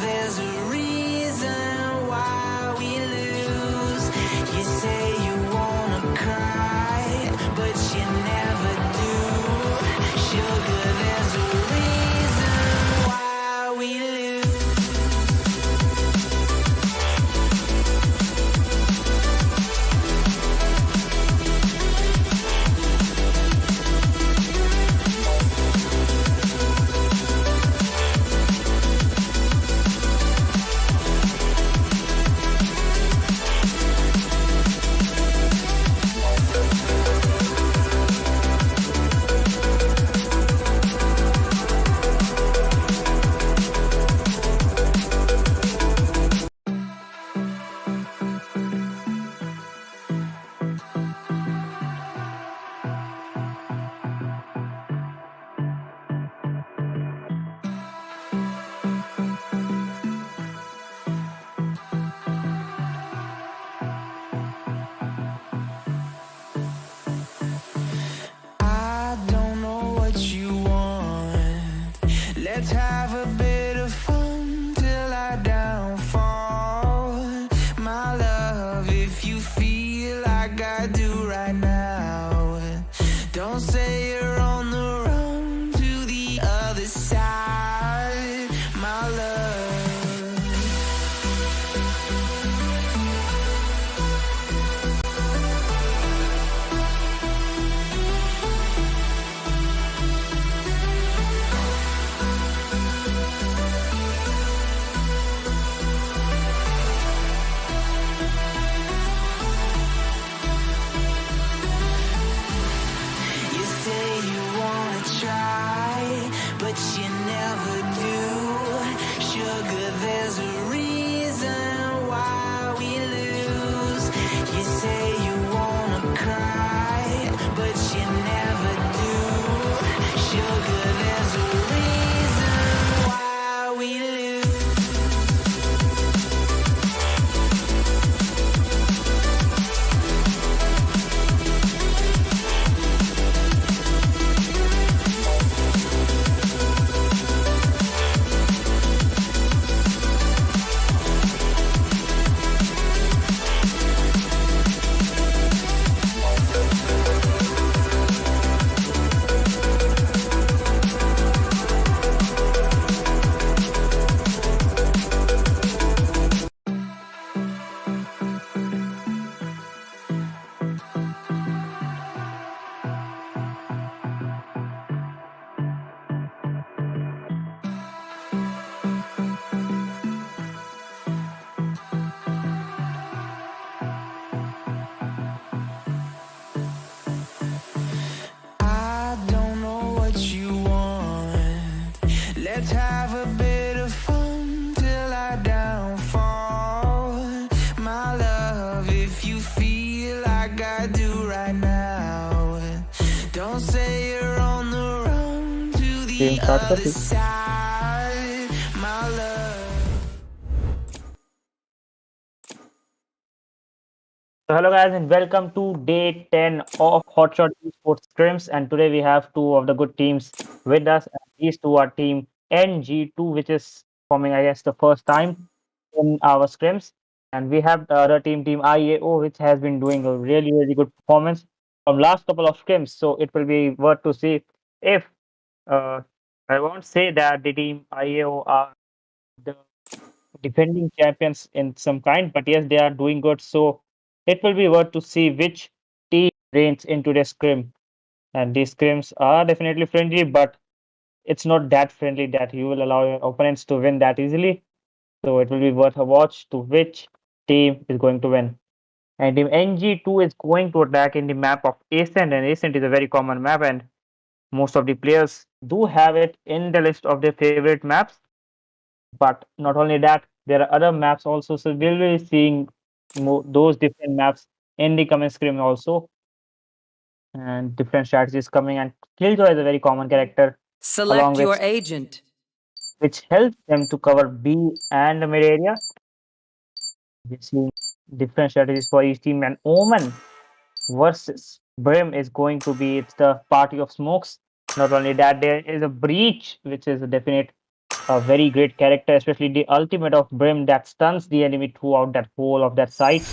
there's a reason why we lose. You say you wanna cry, but you never do. Sugar, there's a reason why we lose. I don't know what you want. Let's have a bit of fun till I downfall. My love, if you feel like I do right now, don't say you're on the run to the other side. My love. You say you wanna try, but you never do. Sugar, there's a reason why we lose. You say you wanna cry, but you never do. Sugar, there's a reason why we lose. I don't know what you want. Let's have a bit of fun till I downfall. My love, if you feel like I do right now, don't say you're on the run to the Game start other करते side. My love. So hello guys and welcome to day 10 of HotShot eSports Scrims, and today we have two of the good teams with us. And these two are team NG2, which is forming I guess the first time in our scrims, and we have the other team IAO, which has been doing a really good performance from last couple of scrims. So it will be worth to see if uh, I won't say that the team IAO are the defending champions in some kind, but yes, they are doing good. So it will be worth to see which team reigns into the scrim. And these scrims are definitely friendly, but it's not that friendly that you will allow your opponents to win that easily. So it will be worth a watch to which team is going to win. And team NG2 is going to attack in the map of Ascent, and Ascent is a very common map, and most of the players do have it in the list of their favorite maps. But not only that, there are other maps also. So we'll be seeing those different maps in the comment screen also, and different strategies coming. And Killjoy is a very common character, along Select with your agent. which helps them to cover B and the mid area. We're seeing different strategies for each team. And Omen versus Brim is going to be it's the party of smokes. Not only that, there is a breach, which is a definite a very great character, especially the ultimate of Brim that stuns the enemy throughout that whole of that site.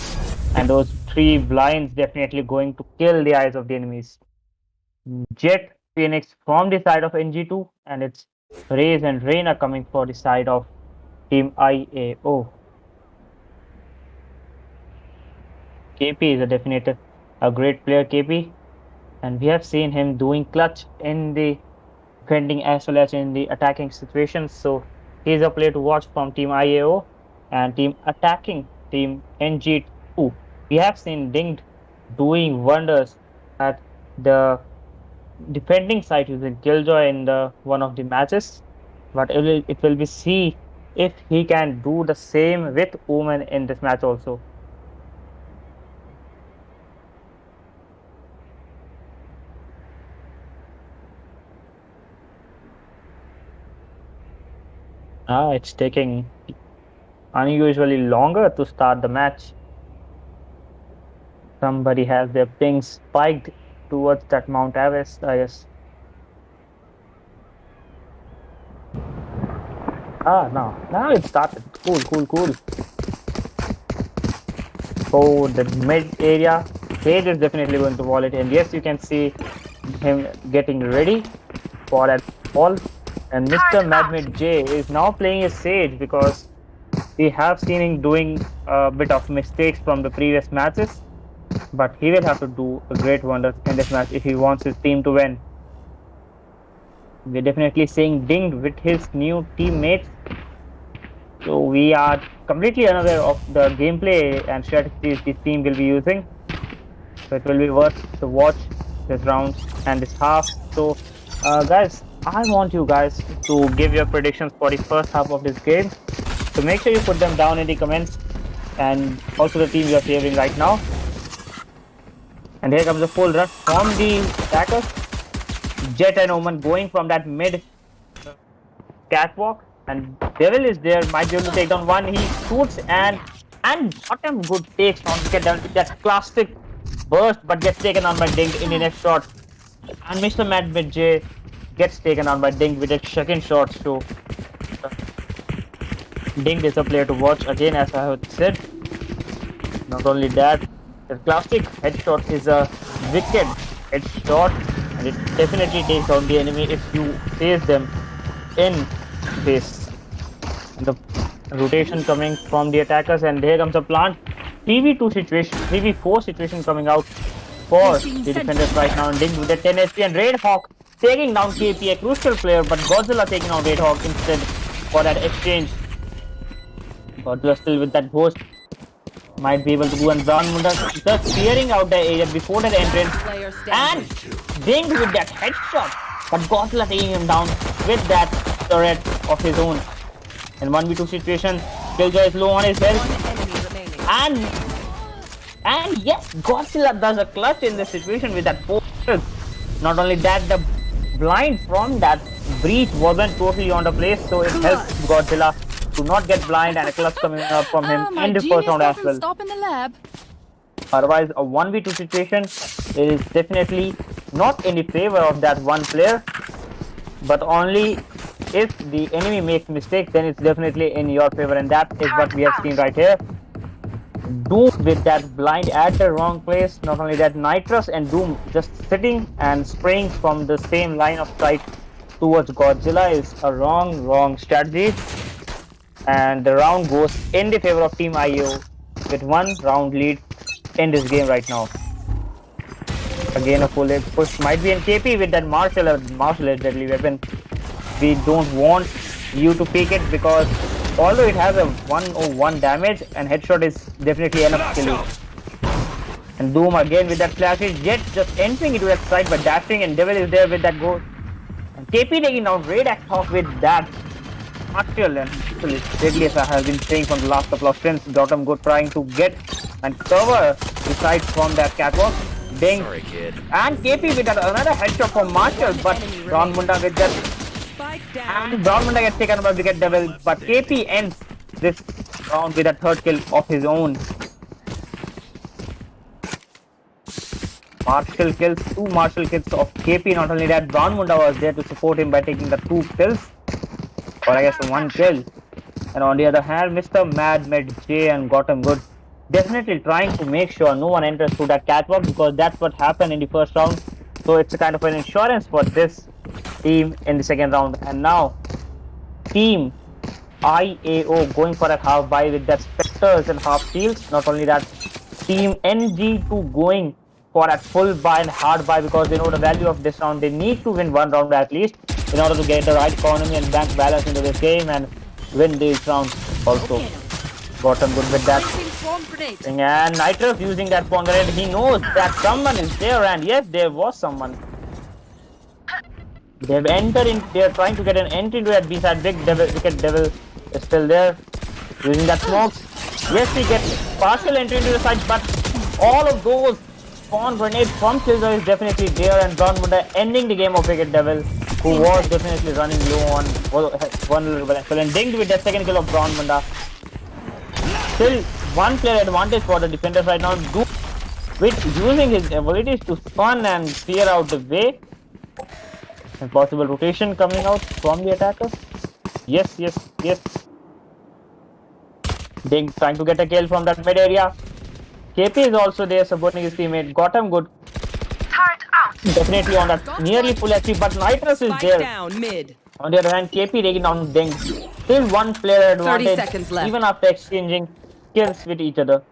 And those three blinds definitely going to kill the eyes of the enemies. Jet Phoenix from the side of NG2, and it's Raze and Reina coming for the side of Team IAO. KP is a definite a great player, KP, and we have seen him doing clutch in the defending as well as in the attacking situations. So he's a player to watch from Team IAO and Team Attacking Team NG2. We have seen Dinged doing wonders at the defending side using Killjoy in the one of the matches, but it will be see if he can do the same with Omen in this match also. It's taking unusually longer to start the match. Somebody has their ping spiked towards that Mount Everest, I guess. Now it started. Cool, cool, cool. Oh, the mid area. Cage is definitely going to wall it. And yes, you can see him getting ready for that fall. And Mr. Madmid J is now playing a Sage because we have seen him doing a bit of mistakes from the previous matches. But he will have to do a great wonders in this match if he wants his team to win. We're definitely seeing Dinged with his new teammates. So we are completely unaware of the gameplay and strategies this team will be using. So it will be worth to watch this round and this half. So guys, I want you guys to give your predictions for the first half of this game. So make sure you put them down in the comments and also the team you are favoring right now. And here comes the full rush from the attackers. Jet and Omen going from that mid catwalk, and Devil is there, might be able to take down one. He shoots and bottom good takes on to get down that classic burst, but gets taken on by Ding in the next shot. And Mr. Madmid J gets taken on by Ding with a second shot. So Ding is a player to watch again, as I have said. Not only that, the classic headshot is a wicked headshot, and it definitely takes down the enemy if you face them in face. The rotation coming from the attackers, and here comes a plant. 3v2 situation, 3v4 situation coming out for the defenders right now. And Ding with the 10 HP, and Red Hawk taking down KP, a crucial player, but Godzilla taking down Red Hawk instead for that exchange. Godzilla still with that ghost. Might be able to do, and Brown Munda just clearing out the area before that entrance, and Dinged with that headshot, but Godzilla taking him down with that turret of his own. In 1v2 situation, Killjoy is low on his health, and yes, Godzilla does a clutch in this situation with that 4 kills. Not only that, the blind from that breach wasn't totally on the place, so it helps Godzilla to not get blind, and a clutch coming up from him in the first round as well. Stop in the lab. Otherwise, a 1v2 situation is definitely not in the favor of that one player, but only if the enemy makes mistakes, then it's definitely in your favor, and that is what we have seen right here. Doom with that blind at the wrong place. Not only that, Nitrous and Doom just sitting and spraying from the same line of sight towards Godzilla is a wrong strategy. And the round goes in the favor of Team IAO with 1 round lead in this game right now. Again, a full push might be in KP with that Marshall is deadly weapon. We don't want you to pick it because although it has a 101 damage, and headshot is definitely enough to kill you. And Doom again with that flashy Jet just entering into that side but dashing, and Devil is there with that goal. And KP taking down Raid Hawk with that Martial, and actually deadly, as I have been saying from the last couple of streams. Bottom go trying to get and cover the side from that catwalk. Ding. Sorry, kid. And KP with that another headshot from Marshall, but Brown Munda with that. And Brown Munda gets taken by Wicked Devil, but KP ends this round with a 3rd kill of his own. Marshall kills, 2 Marshall kills of KP. Not only that, Brown Munda was there to support him by taking the 2 kills. or I guess one kill. And on the other hand, Mr. Mad met J and got him good. Definitely trying to make sure no one enters through that catwalk because that's what happened in the first round. So it's a kind of an insurance for this team in the second round. And now, team IAO going for a half buy with their specters and half shields. Not only that, team NG2 going for a full buy and hard buy because they know the value of this round. They need to win one round at least in order to get the right economy and bank balance into this game and win this round also. Got him good with that. And Nitrous using that spawn grenade. He knows that someone is there, and yes, there was someone. They've entered in. They're trying to get an entry to that B side. Big devil, wicked devil is still there, using that smokes. Yes, he gets partial entry into the side, but all of those spawn grenades from Killjoy is definitely there, and Brown Bunda ending the game of Wicked Devil, who was definitely running low on vulnerable and dinged with that second kill of Brown Bunda. Still one player advantage for the defenders right now, with using his abilities to spun and clear out the way. And possible rotation coming out from the attacker. Yes. Ding trying to get a kill from that mid area. KP is also there supporting his teammate. Got him good. Definitely on that nearly full HP, but Nitrous is there. Down, mid. On the other hand, KP taking down Ding. Still one player advantage, 30 seconds left. even after exchanging kills with each other.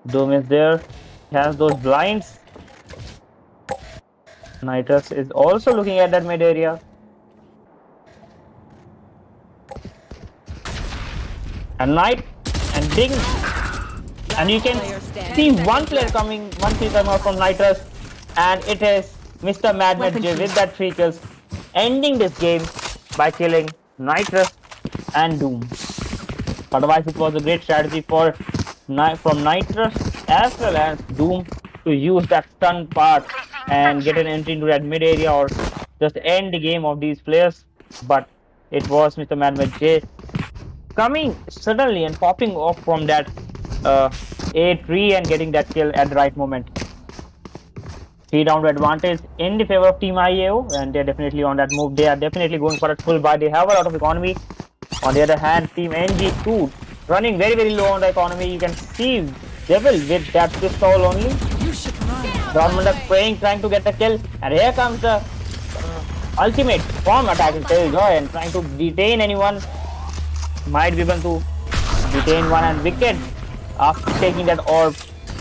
Doom is there. He has those blinds. Nitrous is also looking at that mid area. And Ding. And you can see one player coming out from Nitrous. And it is Mr. Madman J with that 3 kills, ending this game by killing Nitrous and Doom. Otherwise, it was a great strategy from Nitrous as well as Doom to use that stun part and get an entry into that mid area or just end the game of these players. But it was Mr. Madman J coming suddenly and popping off from that A tree and getting that kill at the right moment. 3 round advantage in the favor of Team IAO, and they're definitely on that move. They are definitely going for a full buy. They have a lot of economy. On the other hand, Team NG2 running very low on the economy. You can see Devil with that pistol only. Dortmund spraying, trying to get a kill, and here comes the ultimate from attacking Killjoy and trying to detain anyone. Might be able to detain one, and Wicked after taking that orb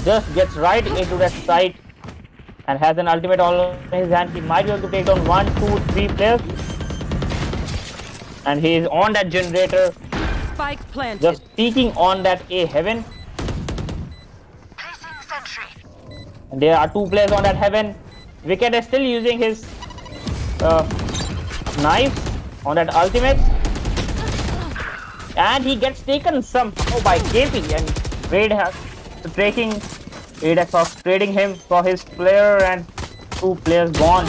just gets right into that site and has an ultimate all in his hand. He might be able to take down 1, 2, 3 players. And he is on that generator. Spike planted. Just peeking on that A heaven. And there are 2 players on that heaven. Wicked is still using his knife on that ultimate. And he gets taken somehow by KP, and Raid has breaking. Raid has trading him for his player, and 2 players gone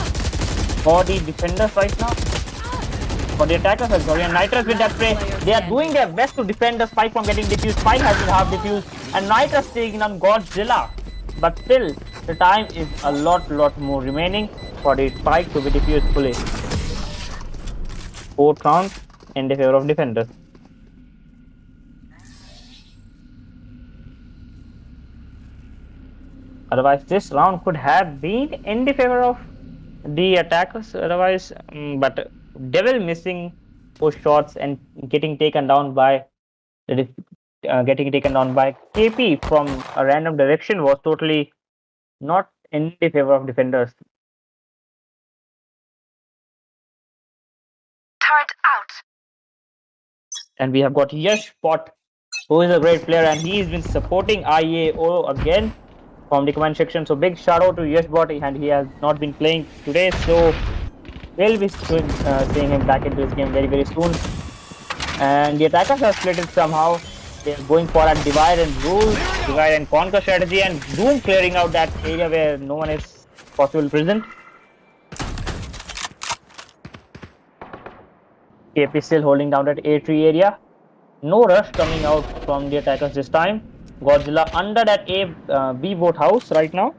for the defenders right now. For the attackers, sorry, and Nitrous with that spray. They are doing their best to defend the spike from getting diffused. Spike has been half diffused, and Nitrous taking on Godzilla. But still, the time is a lot more remaining for the spike to be diffused fully. 4th round in the favor of defenders. Otherwise, this round could have been in the favor of the attackers. Otherwise, but Devil missing push shots and getting taken down by KP from a random direction was totally not in the favor of defenders. Turret out. And we have got Yash Pot, who is a great player, and he's been supporting IAO again from the comment section. So big shout out to Yashbot, and he has not been playing today, so we'll be seeing him back into this game very soon. And the attackers have split it somehow. They're going for a divide and rule, divide and conquer strategy, and Doom clearing out that area where no one is possible present. KP still holding down that A tree area. No rush coming out from the attackers this time. Godzilla under that A B boat house right now.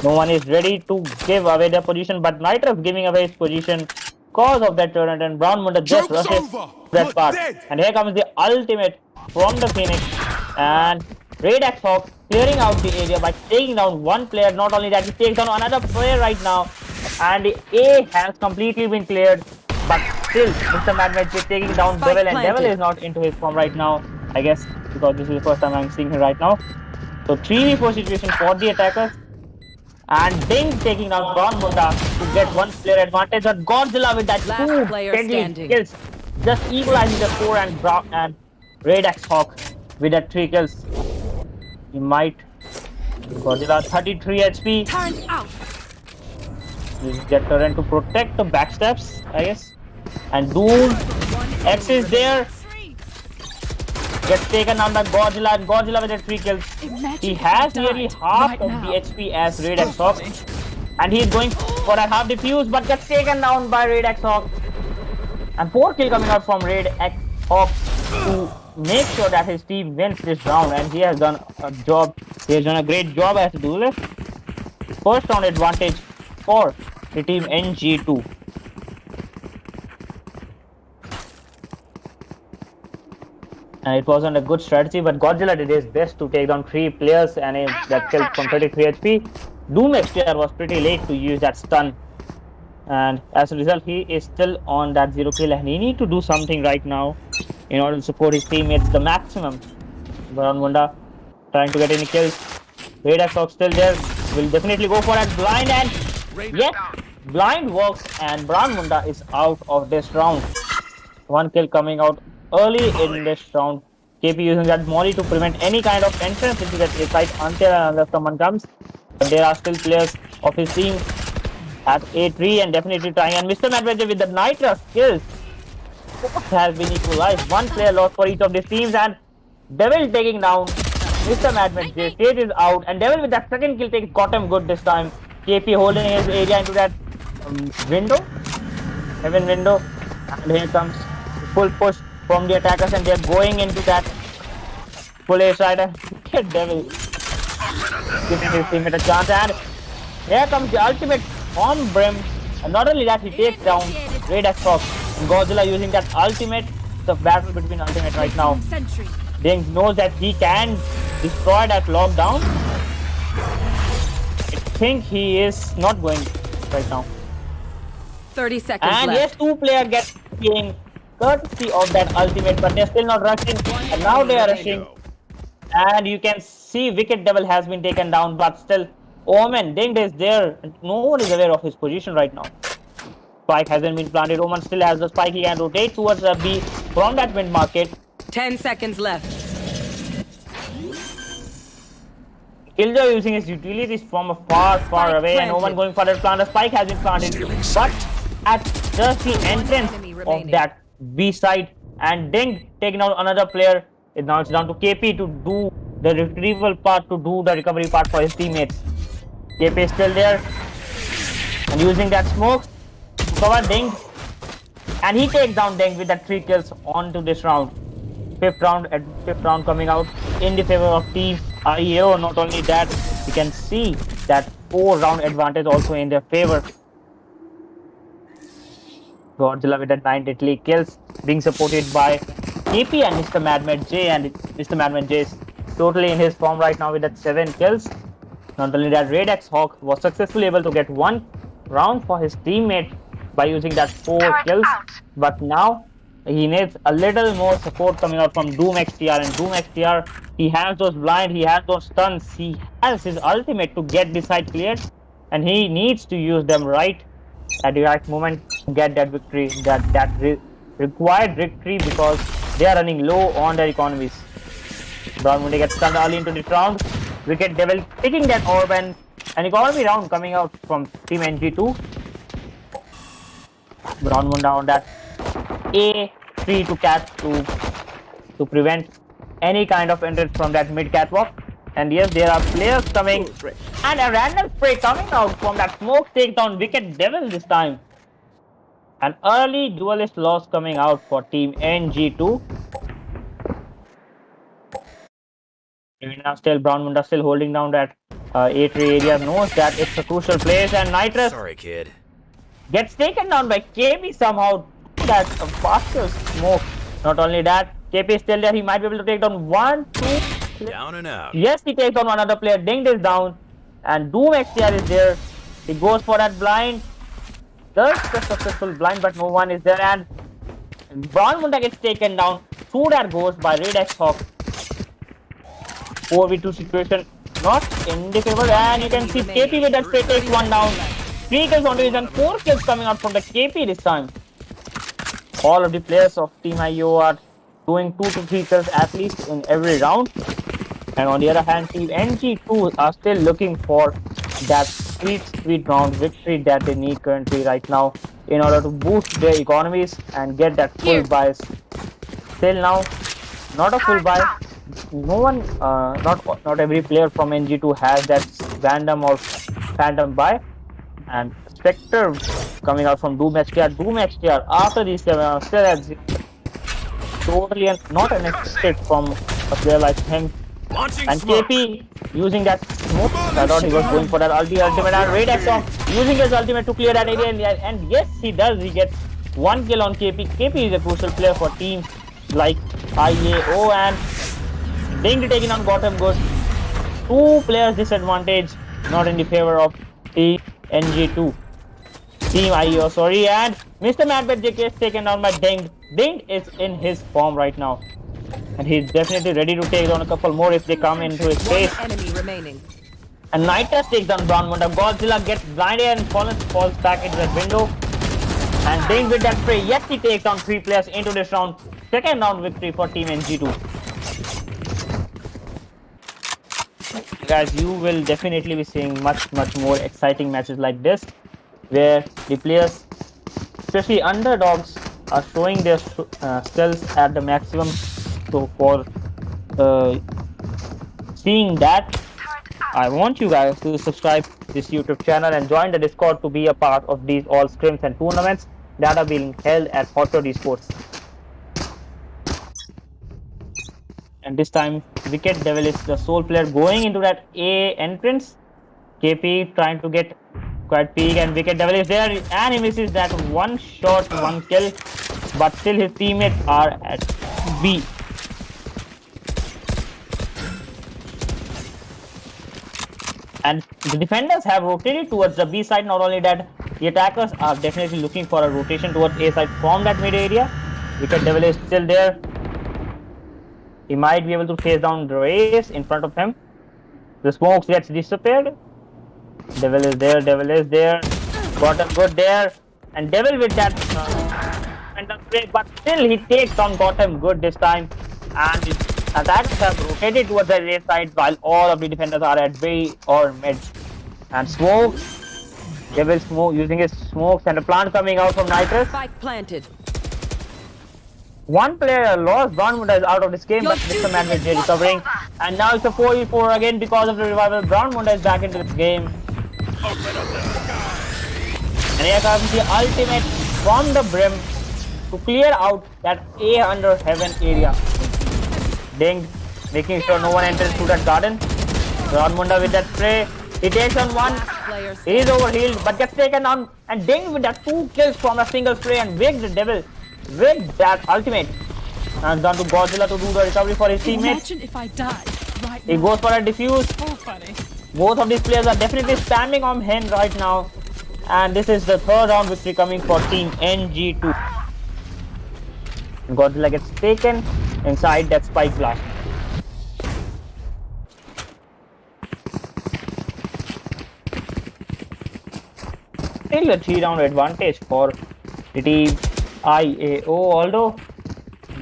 No one is ready to give away their position, but Nitrous giving away his position cause of that turret, and Brown Munda just Joke's rushes over. that You're part. dead. And here comes the ultimate from the Phoenix. And Raid Hawk clearing out the area by taking down one player. Not only that, he takes down another player right now. And the A has completely been cleared. But still, Mr. Mad Magic taking down Spike Devil, and Devil planted. is not into his form right now. I guess because this is the first time I'm seeing him right now. So 3v4 situation for the attackers. And Ding taking down Brown Munda to get one player advantage. But Godzilla with that Last two player deadly standing. kills, just equalizing the score, and Raid Hawk with that 3 kills. He might. Godzilla 33 HP. Turn out. Using that turret to protect the backsteps, I guess. And Doom X is there. Gets taken down by Godzilla, and Godzilla with the 3 kills. He has nearly half of the HP as Raid Hawk. And he's going for a half defuse, but gets taken down by Raid Hawk. And 4 kill coming out from Raid Hawk to make sure that his team wins this round. And he has done a job. He has done a great job as a duelist. First round advantage for the team NG2. And it wasn't a good strategy, but Godzilla did his best to take down 3 players and that killed from 33 HP. Doom XTR was pretty late to use that stun. And as a result, he is still on that 0 kill, and he need to do something right now in order to support his teammates the maximum. Brown Munda trying to get any kills. Raid Hawk still there. Will definitely go for that blind, and yes, blind works, and Brown Munda is out of this round. 1 kill coming out early in this round. KP using that molly to prevent any kind of entrance into that site until and unless someone comes. But there are still players of his team at A3 and definitely trying. And Mr. Madvedev with the Nitro kills. Both has been equalized. 1 player lost for each of these teams, and Devil taking down Mr. Madvedev. State is out, and Devil with that second kill takes got him good this time. KP holding his area into that window, heaven window, and here comes full push from the attackers, and they're going into that full A side, and Devil giving his teammate a chance, and here comes the ultimate from Brim, and not only that, he takes down Raid Hawk, and Godzilla using that ultimate. The battle between ultimate right now. Ding knows that he can destroy that lockdown. I think he is not going right now. 30 seconds And left. yes, 2 players get gain courtesy of that ultimate, but they're still not rushing. And now they are rushing. And you can see Wicked Devil has been taken down, but still Omen Dinged is there. No one is aware of his position right now. Spike hasn't been planted. Omen still has the spike. He can rotate towards the B from that mid market. 10 seconds left. Killjoy using his utilities from a far Spike away, and no one planted. going for that plant. The spike has been planted, but at just the entrance enemy of remaining. that B side, and Ding taking out another player. Now it's down to KP to do the retrieval part, to do the recovery part for his teammates. KP is still there, and using that smoke to cover Ding, and he takes down Ding with that 3 kills onto this round. Fifth round coming out in the favor of team IEO. Not only that, you can see that 4-round advantage also in their favor. Godzilla with that 9 deadly kills, being supported by KP and Mr. Madman J, and Mr. Madman J is totally in his form right now with that 7 kills. Not only that, Raid Hawk was successfully able to get 1 round for his teammate by using that 4 kills, but now he needs a little more support coming out from Doom XTR, and Doom XTR, he has those blind, he has those stuns, he has his ultimate to get this side cleared, and he needs to use them right at the right moment to get that victory, that required victory, because they are running low on their economies. Brown Munda gets stunned early into the round. Wicked Devil taking that orb, and an economy round coming out from team NG2. Brown Munda on that A3 to catch to prevent any kind of entrance from that mid catwalk. And yes, there are players coming, and a random spray coming out from that smoke takes down Wicked Devil this time. An early duelist loss coming out for team NG2. Now still Brown Munda still holding down that A3 area, knows that it's a crucial place, and Nitrous Sorry, kid. Gets taken down by KP somehow. That faster smoke. Not only that, KP is still there. He might be able to take down one, two. Down and out. Yes, he takes on another player. Dinged is down. And Doom XTR is there. He goes for that blind. Does the successful blind, but no one is there. And Brown Munda gets taken down. Through that goes by Red X Hawk. 4v2 situation. Not indicable. And you can see KP with that straight takes one down. 3 kills on division. 4 kills coming out from the KP this time. All of the players of Team IO are doing 2 to 3 kills at least in every round. And on the other hand, Team NG2 are still looking for that sweet round victory that they need currently right now in order to boost their economies and get that full buy. Still now, not a full buy. No one, not every player from NG2 has that random or phantom buy. And Spectre coming out from Doom XTR. Doom XTR after these 7 still at 0. Totally not unexpected from a player like him. Launching And smoke. KP using that smoke. I thought he was going for that ultimate. And Red X using his ultimate to clear that area. And yes, he does. He gets 1 kill on KP. KP is a crucial player for teams like IAO. And Ding taking on Gotham Good. 2 players disadvantage, not in the favor of Team NG2. Team IAO, sorry. And Mr. Madbet JK is taken down by Ding. Ding is in his form right now. And he's definitely ready to take down a couple more if they come into his One face. enemy remaining. And Nitras takes down Brown Munda. Godzilla gets blinded and falls back into that window. And Ding with that spray. Yes, he takes down 3 players into this round. Second round victory for Team NG2. Guys, you will definitely be seeing much more exciting matches like this, where the players, especially underdogs, are showing their skills at the maximum. So for seeing that, I want you guys to subscribe this YouTube channel and join the Discord to be a part of these all scrims and tournaments that are being held at HotShot Esports. And this time, Wicked Devil is the sole player going into that A entrance. KP trying to get quite peak, and Wicked Devil is there, and he misses that 1 shot, 1 kill. But still, his teammates are at B. And the defenders have rotated towards the B side. Not only that, the attackers are definitely looking for a rotation towards A side from that mid area. Wicked Devil is still there. He might be able to chase down the race in front of him. The smokes gets disappeared. Devil is there. Devil is there. Gotham Good there. And Devil with that but still he takes on Gotham Good this time. And the attackers have rotated towards the A side while all of the defenders are at B or mid. And smoke. Devil smoke using his smokes and a plant coming out from Nitrous. Spike planted. 1 player lost. Brown Munda is out of this game, but Mr. Madbet is recovering. And now it's a 4v4 again because of the revival. Brown Munda is back into this game. And here comes the ultimate from the brim to clear out that A under heaven area. Ding, making sure no one enters through that garden. Brown Munda with that spray. He takes on 1. He is overhealed, but gets taken down. And Ding with that 2 kills from a single spray and Wig the Devil with that ultimate. And done to Godzilla to do the recovery for his teammates. Imagine if I died right He now. goes for a defuse. So funny. Both of these players are definitely spamming on him right now. And this is the 3rd round victory coming for Team NG2. Godzilla gets taken inside that spike blast. Still a 3-round advantage for the team IAO, although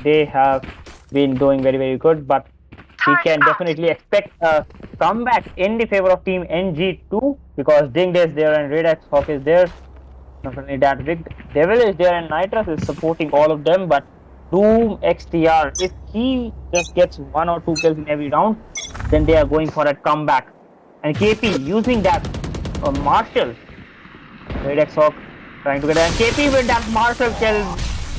they have been doing very good, but we can definitely expect a comeback in the favor of Team NG2 because Ding is there and Red X Hawk is there. Not only that, Big Devil is there and Nitras is supporting all of them, but Doom XTR, if he just gets 1 or 2 kills in every round, then they are going for a comeback. And KP using that Marshall, Red X Hawk trying to get and KP with that Marshall kill.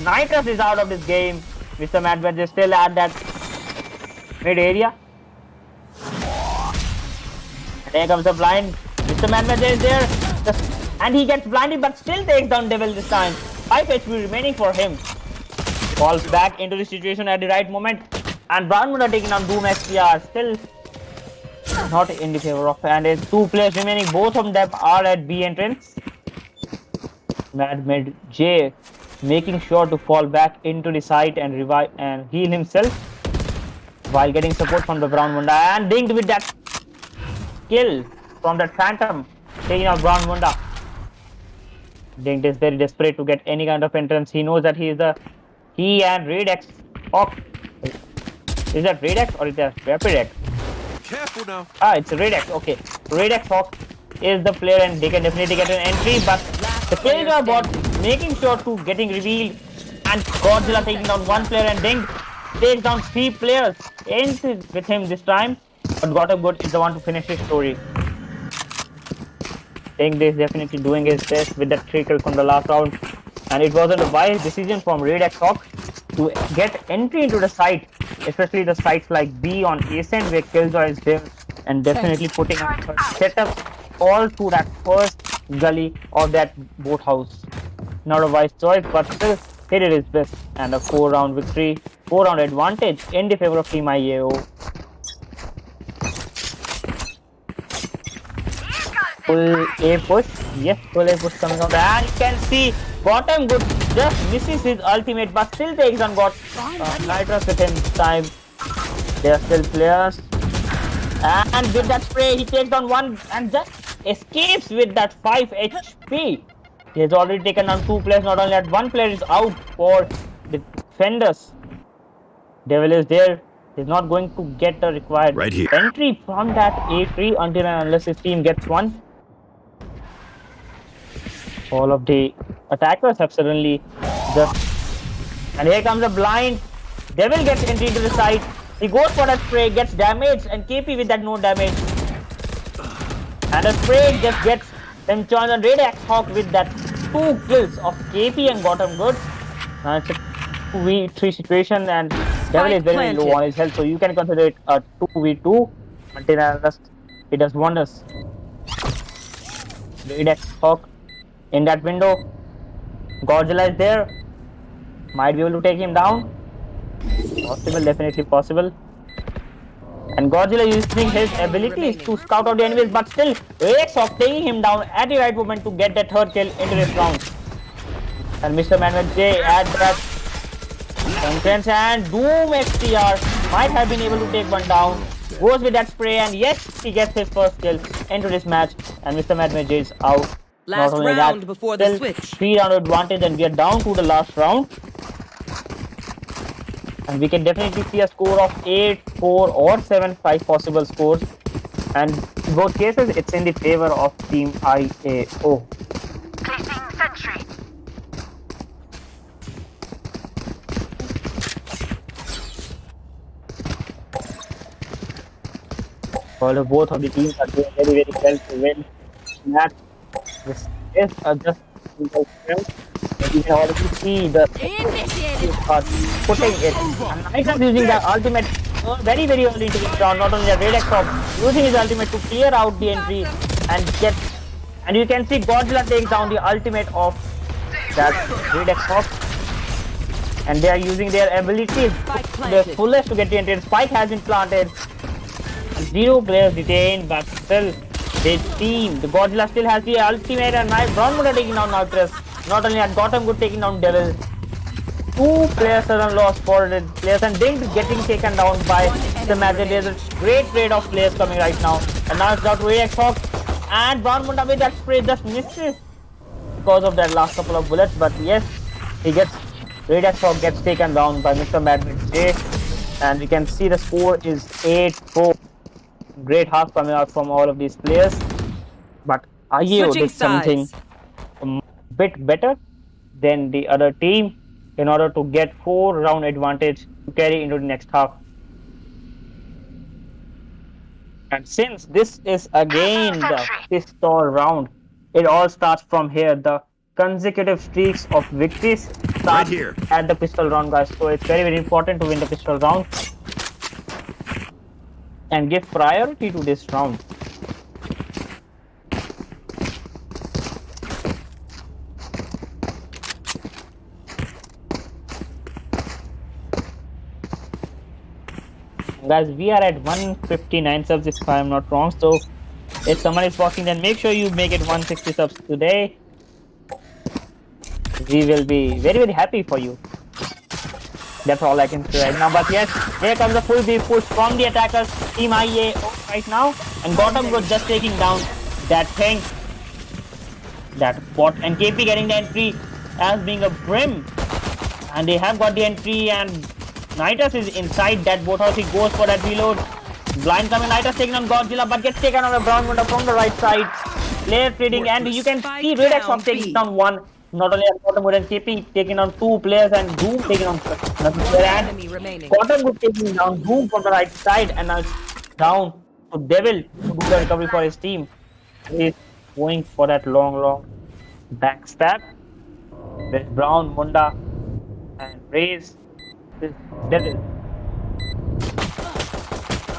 Nitras is out of this game. Mr. Madbet is still at that mid area. And there comes the blind. Mr. Madbet is there. Just And he gets blinded but still takes down Devil this time. 5 HP remaining for him. Falls back into the situation at the right moment. And Brown Muda taking on Doom XPR. Still not in the favor of, and it's 2 players remaining. Both of them are at B entrance. Mad Mid J making sure to fall back into the site and revive and heal himself while getting support from the Brown Munda, and dinged with that kill from that Phantom, taking out Brown Munda. Dinged is very desperate to get any kind of entrance. He knows that he and Radex Hawk. Is that Radex or is that Rapidex? Careful now. It's Radex. Okay, Radex Hawk is the player, and they can definitely get an entry. But the Killjoy bot making sure to getting revealed, and Godzilla taking down 1 player, and Ding takes down 3 players. Ends it with him this time, but Gotham Good is the one to finish his story. Ding is definitely doing his best with that 3 kill from the last round, and it wasn't a wise decision from Radex Hawk to get entry into the site, especially the sites like B on Ascent where Killjoy is there, and definitely putting up her setup all through that first gully of that boathouse. Not a wise choice, but still he did his best, and a 4-round victory, 4-round advantage in the favor of Team IAO. Full A push, yes, full A push coming out, and you can see Gotham Good just misses his ultimate, but still takes on Nitrous with him this time. There are still players, and with that spray he takes down 1 and just escapes with that 5 HP. He has already taken down 2 players. Not only that, 1 player is out for the defenders. Devil is there. He's not going to get the required entry from that A3 until and unless his team gets one. All of the attackers have suddenly just... And here comes a blind. Devil gets entry into the site. He goes for that spray, gets damaged, and KP with that no damage. And the spray just gets them joined on Radex Hawk with that 2 kills of KP and Gotham Good. It's a 2v3 situation, and Devil is very low on his health, so you can consider it a 2v2 until it does wonders. Radex Hawk in that window. Godzilla is there. Might be able to take him down. Possible, definitely possible. And Godzilla using his abilities to scout out the enemies, but still Radex Hawk taking him down at the right moment to get that 3rd kill into this round. And Mr. Manwell J at that entrance, and Doom XTR might have been able to take one down. Goes with that spray, and yes, he gets his 1st kill into this match, and Mr. Manwell J is out. Last Not only round that, before the switch. 3-round advantage, and we are down to the last round. And we can definitely see a score of 8, 4 or 7, 5 possible scores. And in both cases, it's in the favor of Team IAO. Placing sentry. Although both of the teams are doing very, very well to win that. This is just simple scrim. You can already see the putting it. And Nitrous using the ultimate very, very early into this round. Not only the Radex Hawk using his ultimate to clear out the entry and get. And you can see Godzilla takes down the ultimate of that Radex Hawk. And they are using their abilities to their fullest to get the entry. Spike has been planted. 0 players detained, but still the team, the Godzilla still has the ultimate, and Brown Muda taking down Nitrous. Not only that, Gotham Good taking down Devil. 2 players sudden lost for the players, and Ding getting taken down by the match. There's a great trade of players coming right now, and now it's down to Radex Hawk, and Brown Muda with that spray just misses because of that last couple of bullets. But yes, Radex Hawk gets taken down by Mr. Madrid J, and we can see the score is 8-4. Great half coming out from all of these players, but IAO did something a bit better than the other team in order to get 4-round advantage to carry into the next half. And since this is again the pistol round, it all starts from here. The consecutive streaks of victories start here at the pistol round, guys. So it's very, very important to win the pistol round and give priority to this round. Guys, we are at 159 subs if I am not wrong. So if someone is watching, then make sure you make it 160 subs today. We will be very, very happy for you. That's all I can say right now. But yes, here comes the full beef push from the attackers, Team IA right now. And Gotham was just taking down that thing, that bot. And KP getting the entry as being a Brim. And they have got the entry, and Nitus is inside that boathouse. He goes for that reload. Blind coming, Nitus taking on Godzilla, but gets taken on a Brown Wonder from the right side. Player trading, and you can see Redex from taking down one. Not only at Bottom Wood and KP taking on two players, and Doom taking on another player, and Enemy remaining. Bottom Wood taking down Doom from the right side, and now it's down to Devil to do the recovery for his team. He's going for that long backstab with Brown, Munda, and Raze this Devil.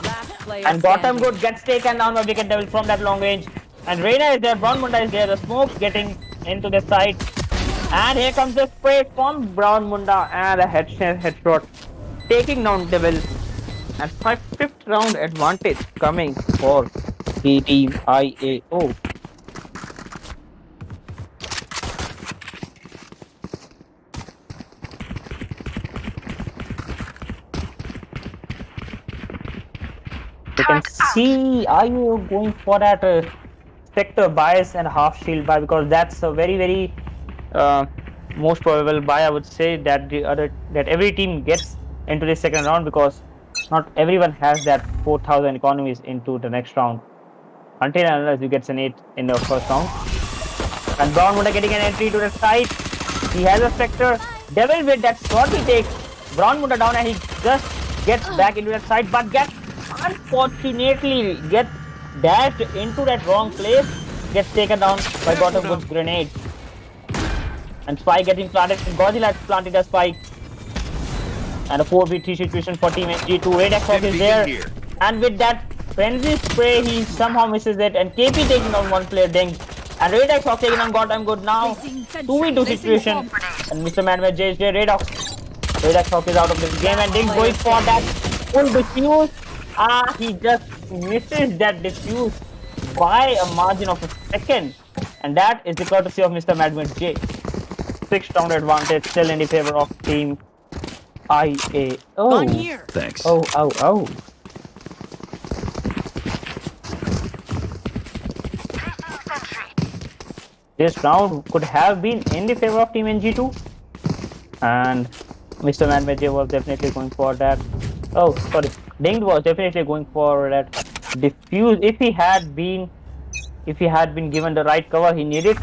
Last player And Bottom standing. Good gets taken down by Wicked Devil from that long range. And Reina is there, Brown Munda is there, the smoke getting into the side. And here comes the spray from Brown Munda and a headshot taking down Devil. And fifth round advantage coming for the team IAO. You can see IAO going for that sector bias and half shield buy, because that's a very most probable buy, I would say, that every team gets into the second round, because not everyone has that 4,000 economies into the next round until and unless you get an 8 in the first round. And Brown Munda getting an entry to the side. He has a sector. Devil with that shot he takes Brown Munda down, and he just gets back into that side, but unfortunately gets dashed into that wrong place, gets taken down by Bottom Wood's grenade. And Spike getting planted, and Godzilla planted a Spike. And a 4v3 situation for Team NG2. Redex is there. And with that frenzy spray, he somehow misses it. And KP taking on one player, Ding. And Redex taking on Gotham Good now. 2v2 situation. And Mr. Man with JJ Redex is out of this game. And Ding going for that full diffuse. He just misses that diffuse by a margin of a second. And that is the courtesy of Mr. Madman J. 6th round advantage still in the favor of Team IA. Oh, Thanks. oh. This round could have been in the favor of Team NG2. And Mr. Madman J was definitely going for that. Oh, sorry. Dinged was definitely going for that diffuse. If he had been given the right cover he needed,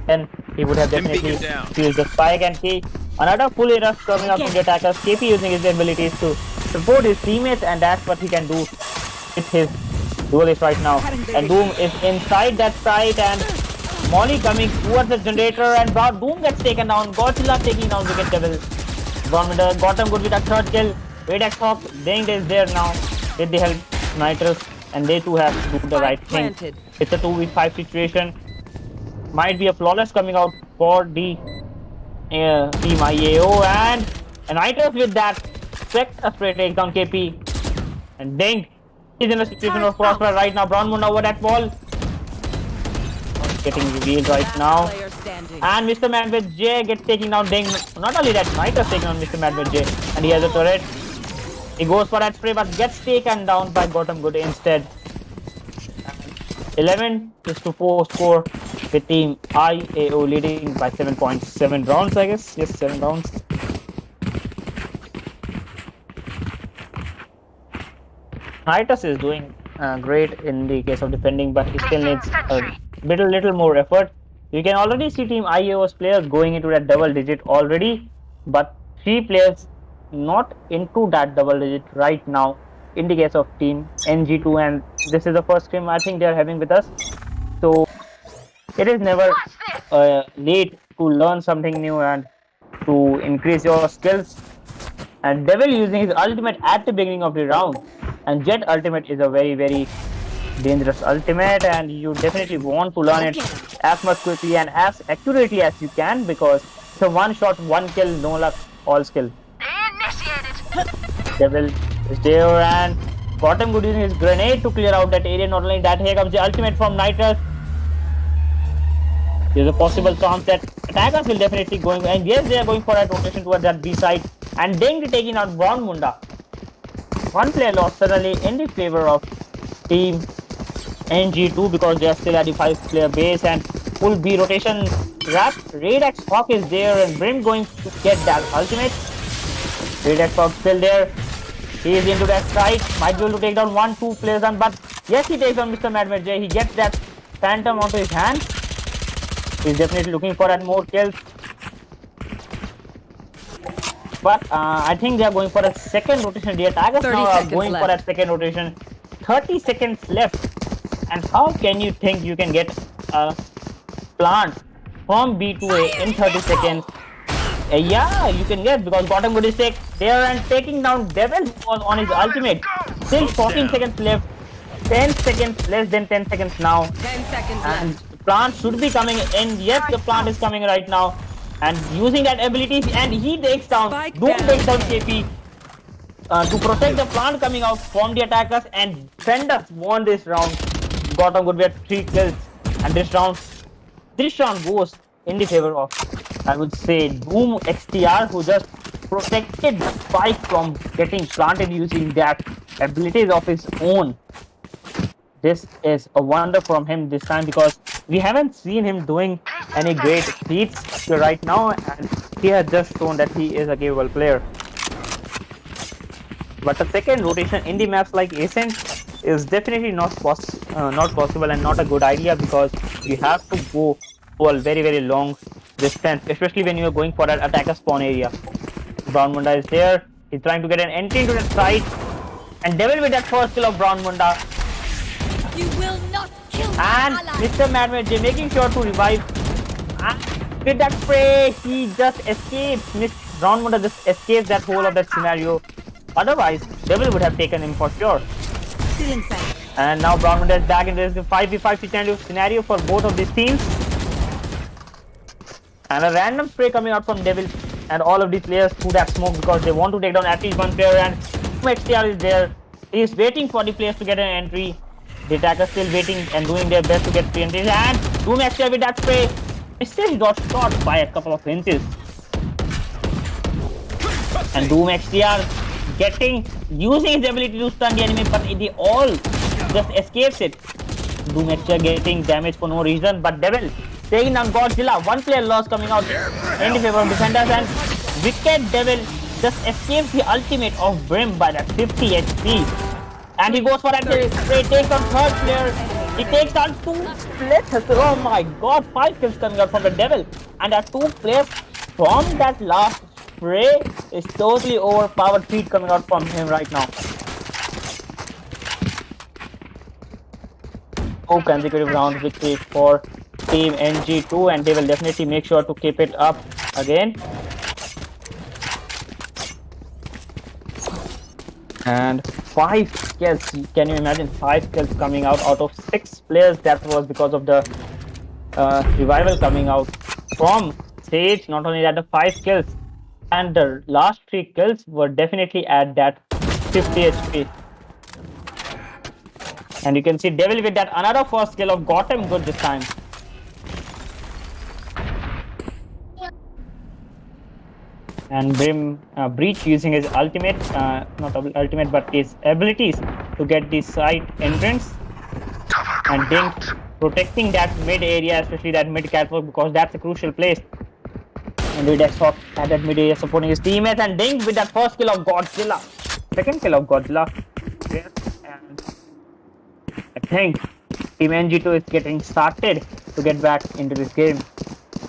then he would have definitely used the spike. And another full rush coming up from the attackers. KP using his abilities to support his teammates, and that's what he can do with his duelist right now. And Doom is inside that site, and Molly coming towards the generator, and Doom gets taken down. Godzilla taking down Wicked Devil. Gotham Good with a third kill. Redex Hawk, Dinged is there now with the help Nitrous, and they too have to do the right thing. It's a 2v5 situation. Might be a flawless coming out for the Team IAO, and Nitrous with that a spray takes down KP. And Dinged is in a situation of crossfire right now. Brown Munda over that wall. Getting revealed right now. And Mr. Man with J gets taking down Ding. Not only that, Nitrous taking on Mr. Man with J, and he has a turret. He goes for that spray, but gets taken down by Bottom Good instead. 11-4 score with Team IAO leading by 7.7 rounds, I guess. Yes, 7 rounds. Nitrous is doing great in the case of defending, but he still needs a little more effort. You can already see Team IAO's players going into that double digit already, but 3 players not into that double digit right now in the case of Team NG2, and this is the first scrim I think they are having with us. So it is never late to learn something new and to increase your skills. And Devil using his ultimate at the beginning of the round, and Jet ultimate is a very dangerous ultimate, and you definitely want to learn it as much quickly and as accurately as you can, because it's a one shot, one kill, no luck, all skill. Initiated. Devil is there and Bottom good using his grenade to clear out that area. Not only that, here comes the ultimate from Nitrous. There's a possible chance that attackers will definitely going, and yes, they are going for a rotation towards that B side. And Ding taking out Brown Munda. One player lost suddenly in the favor of team NG2 because they are still at the 5-player base and full B rotation. Raid-X Hawk is there and Brim going to get that ultimate. Raid-X Hawk still there. He is into that side. Might be able to take down 1-2 players on, but yes, he takes on Mr. Madmed J. He gets that Phantom onto his hand. He's definitely looking for that more kills. But I think they are going for a second rotation. The attackers now are going for a second rotation. 30 seconds left. And how can you think you can get a plant from B to A in 30 seconds? Yeah, you can get, because Bottom Good is there and taking down Devil was on his ultimate. Still 14 seconds left. 10 seconds, less than 10 seconds now. 10 seconds and left. Plant should be coming in. Yes, the plant is coming right now. And using that ability, and he takes down, Doom takes down KP to protect the plant coming out from the attackers, and Defenders won this round. Bottom Good with 3 kills, and this round goes in the favor of, I would say, Doom XTR, who just protected the spike from getting planted using that abilities of his own. This is a wonder from him this time, because we haven't seen him doing any great feats right now, and he has just shown that he is a capable player. But a second rotation in the maps like Ascent is definitely not possible and not a good idea, because you have to go for a very long distance, especially when you are going for an attacker spawn area. Brown Munda is there. He's trying to get an entry into the site, and Devil with that first kill of Brown Munda. You will not kill and Mr. Madmed J making sure to revive. And with that spray, he just escapes. Brown Munda just escapes that whole of that scenario. Otherwise, Devil would have taken him for sure. Still inside. And now Brown Munda is back into this 5v5 scenario for both of these teams. And a random spray coming out from Devil, and all of these players threw that smoke because they want to take down at least one player, and XTR is there. He is waiting for the players to get an entry. The attackers still waiting and doing their best to get free entries, and Doom XTR with that spray still got shot by a couple of inches. And Doom XTR using his ability to stun the enemy, but they all just escapes it. Doom XTR getting damage for no reason, but Devil taking down Godzilla. One player loss coming out in the favor of Defenders, and Wicked Devil just escapes the ultimate of Brim by that 50 HP. And he goes for that spray, takes on third player. He takes down 2 players. Oh my god, 5 kills coming out from the Devil. And that 2 players from that last spray is totally overpowered feat coming out from him right now. Oh, consecutive round victory for team NG2, and they will definitely make sure to keep it up again. And 5 kills, can you imagine 5 kills coming out of 6 players? That was because of the revival coming out from Sage. Not only that, the 5 kills and the last 3 kills were definitely at that 50 HP. And you can see Devil with that another first kill of got him good this time. And Breach using his ultimate, not ultimate, but his abilities to get the side entrance. And Ding protecting that mid area, especially that mid catwalk, because that's a crucial place. And with Xbox at that mid area supporting his teammates, and Ding with that first kill of Godzilla. Second kill of Godzilla. And I think Team NG2 is getting started to get back into this game.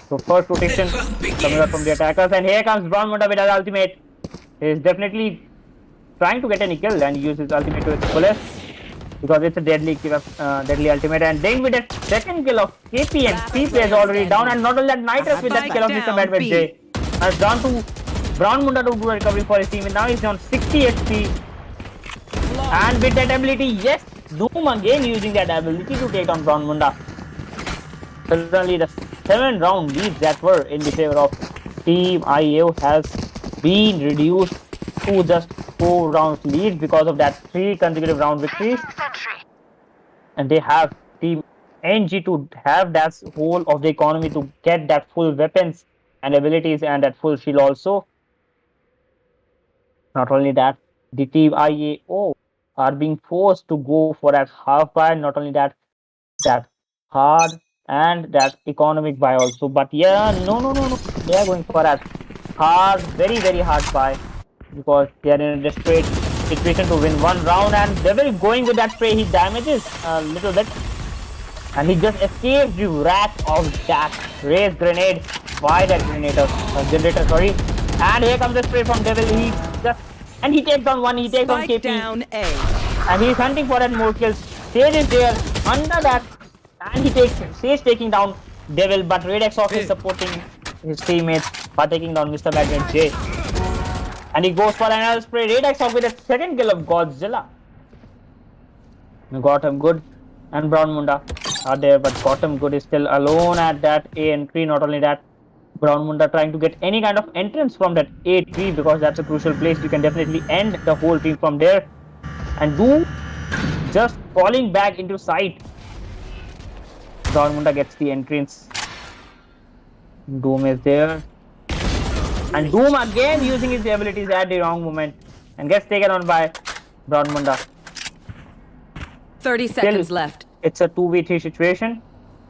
So first rotation coming out from the attackers, and here comes Brown Munda with his ultimate. He is definitely trying to get any kill, and use his ultimate to its fullest, because it's a deadly ultimate. And Ding with that second kill of KP, and CP is already down, and not only that, Nitrous with that kill of Mr. Madmed J. And it's down to Brown Munda to do a recovery for his team, and now he's on 60 HP. And with that ability, yes, Doom again using that ability to take on Brown Munda. Suddenly the 7 round leads that were in the favor of Team IAO has been reduced to just 4 rounds lead because of that 3 consecutive round victories. Placing sentry. And they have team NG to have that whole of the economy to get that full weapons and abilities and that full shield also. Not only that, the team IAO are being forced to go for that half buy. Not only that, that hard and that economic buy also. But yeah, no. They are going for that hard, very hard buy because they are in a desperate situation to win one round. And Devil going with that spray, he damages a little bit, and he just escapes the wrath of that raised grenade by that generator. Sorry, and here comes the spray from Devil. He just and he takes on one. He takes on Spike KP, down A. and he's hunting for that more kills. Sage is there under that, and he takes Sage taking down Devil, but Redexoff is supporting his teammates by taking down Mr. Magnet J. And he goes for another spray. Redexoff with a second kill of Godzilla. Got him good, and Brown Munda are there, but Gotham Good is still alone at that A entry. Not only that, Brown Munda trying to get any kind of entrance from that A tree because that's a crucial place. You can definitely end the whole team from there. And Doom just falling back into sight. Brown Munda gets the entrance. Doom is there. And Doom again using his abilities at the wrong moment and gets taken on by Brown Munda. 30 seconds left. It's a 2v3 situation.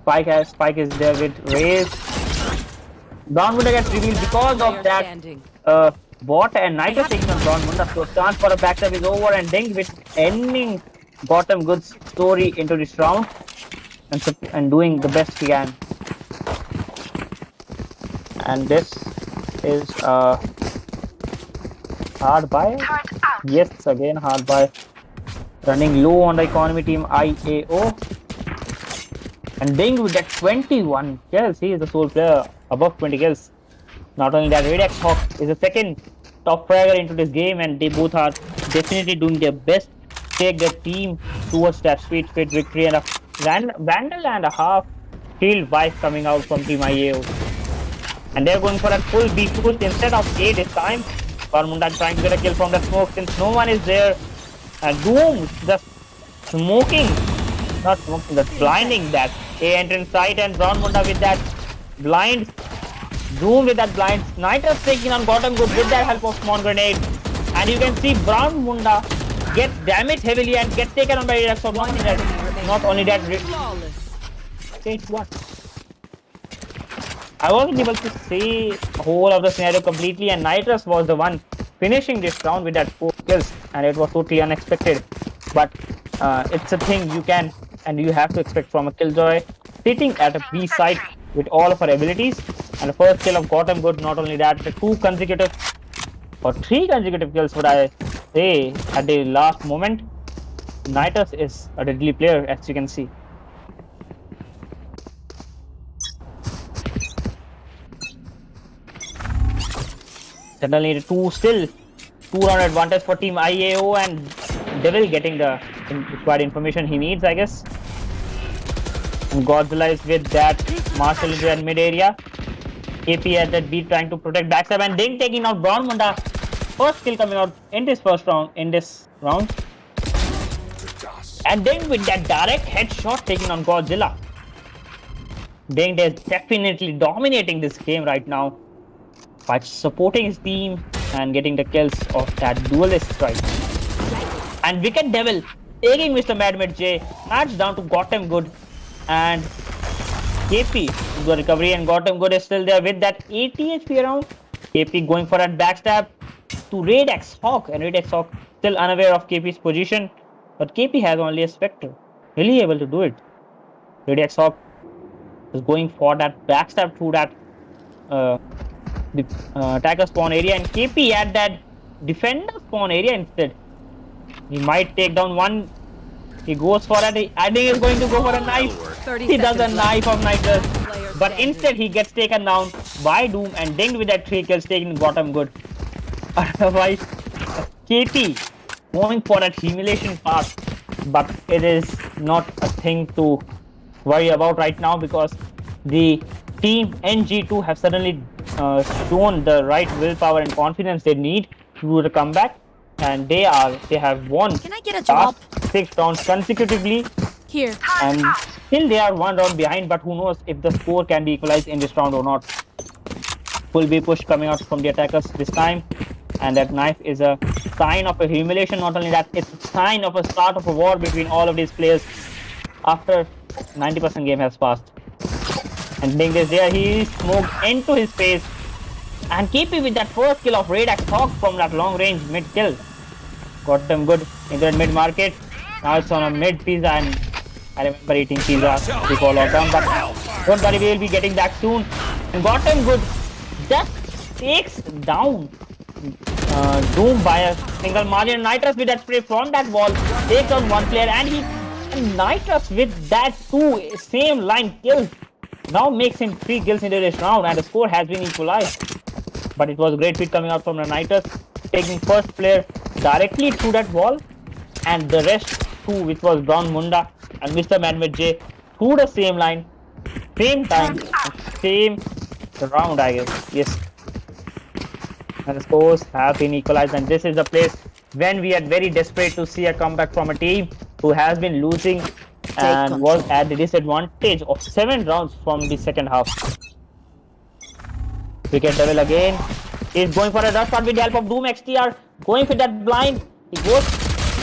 Spike is there with Raze. Brown Munda gets revealed because of that bot, and Nitrous taking on Brown Munda. So chance for a backstab is over, and Ding with ending Gotham Good's story into this round and doing the best he can. And this is a hard buy. Turret out. Yes, again hard buy. Running low on the economy team IAO. And Ding with that 21 kills. He is the sole player above 20 kills. Not only that, Redex Hawk is the second top fragger into this game, and they both are definitely doing their best to take their team towards that sweet victory, and a Vandal and a half shield vibe coming out from team IAO. And they're going for a full B push instead of A this time. Barmunda trying to get a kill from the smoke since no one is there. And Doom just smoking, not smoking, just blinding that A entrance site, and Brown Munda with that blind. Doom with that blind. Nitrous taking on Gotham Good with that help of small grenade. And you can see Brown Munda get damaged heavily and get taken on by Redex. Not only that, stage 1. I wasn't able to see the whole of the scenario completely, and Nitrous was the one finishing this round with that 4 kills, and it was totally unexpected. But it's a thing you can and you have to expect from a Killjoy sitting at a B site with all of her abilities. And the first kill of Gotham Good. Not only that, the 3 consecutive kills, would I say, at the last moment. Nitrous is a deadly player, as you can see. Suddenly, the 2-round advantage for team IAO, and Devil getting the required information he needs, I guess. And Godzilla is with that Marshall into that mid area. AP at that beat trying to protect backstab, and Ding taking out Brown Munda. First kill coming out in this round. And Ding with that direct headshot taking on Godzilla. Ding is definitely dominating this game right now by supporting his team and getting the kills of that duelist strike. And Wicked Devil taking Mr. Madmet J. Match down to Gotham Good, and KP the recovery, and Gotham Good is still there with that 80 HP around. KP going for that backstab to Redex Hawk, and Redex Hawk still unaware of KP's position, but KP has only a Spectre. Really able to do it. Redex Hawk is going for that backstab through that attacker spawn area, and KP at that defender spawn area instead. He might take down one. He goes for it. I think he's going to go for a knife. He does a knife of Nitrous, but instead he gets taken down by Doom and dinged with that 3 kills, taking Gotham Good. Otherwise, KP going for that humiliation path, but it is not a thing to worry about right now because the team NG2 have suddenly shown the right willpower and confidence they need to do the comeback. and they have won Can I get a drop? last 6 rounds consecutively, Here. and still they are 1 round behind. But who knows if the score can be equalized in this round or not? Full B push coming out from the attackers this time, and that knife is a sign of a humiliation. Not only that, it's a sign of a start of a war between all of these players after 90% game has passed. And Ding is there, he smoked into his face, and keeping with that first kill of Raid Hawk from that long range mid kill. Got them good into that mid market. Now it's on a mid pizza, and I remember eating pizza before lockdown, but don't worry, we will be getting back soon. And got them good. Just takes down Doom by a single margin. Nitrous with that spray from that wall takes on one player, and Nitrous with that two same line kills now makes him 3 kills into this round, and the score has been equalized. But it was a great feat coming out from the Nitrous, taking first player directly through that wall, and the rest two, which was Brown Munda and Mr. Man with J, through the same line, same time, same round, I guess. Yes. And the scores have been equalized, and this is the place when we are very desperate to see a comeback from a team who has been losing and was at the disadvantage of 7 rounds from the second half. Wicket Devil again is going for a rush shot with the help of Doom XTR, going for that blind. He goes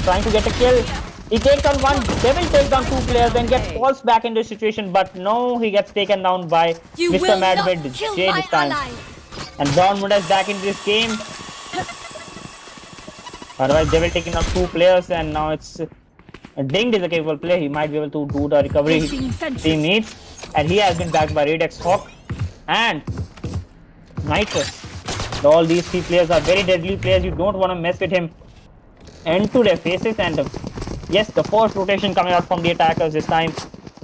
trying to get a kill. He takes on one, Devil takes down 2 players, then gets falls back into the situation, but no, he gets taken down by Mr. Mad with J this time. And Brown Munda is back into this game. Otherwise, Devil taking down 2 players, and now it's Dinged is a capable player. He might be able to do the recovery his team needs, and he has been backed by Radex Hawk and Nitrous. All these 3 players are very deadly players. You don't want to mess with him into their faces. And yes, the first rotation coming out from the attackers this time.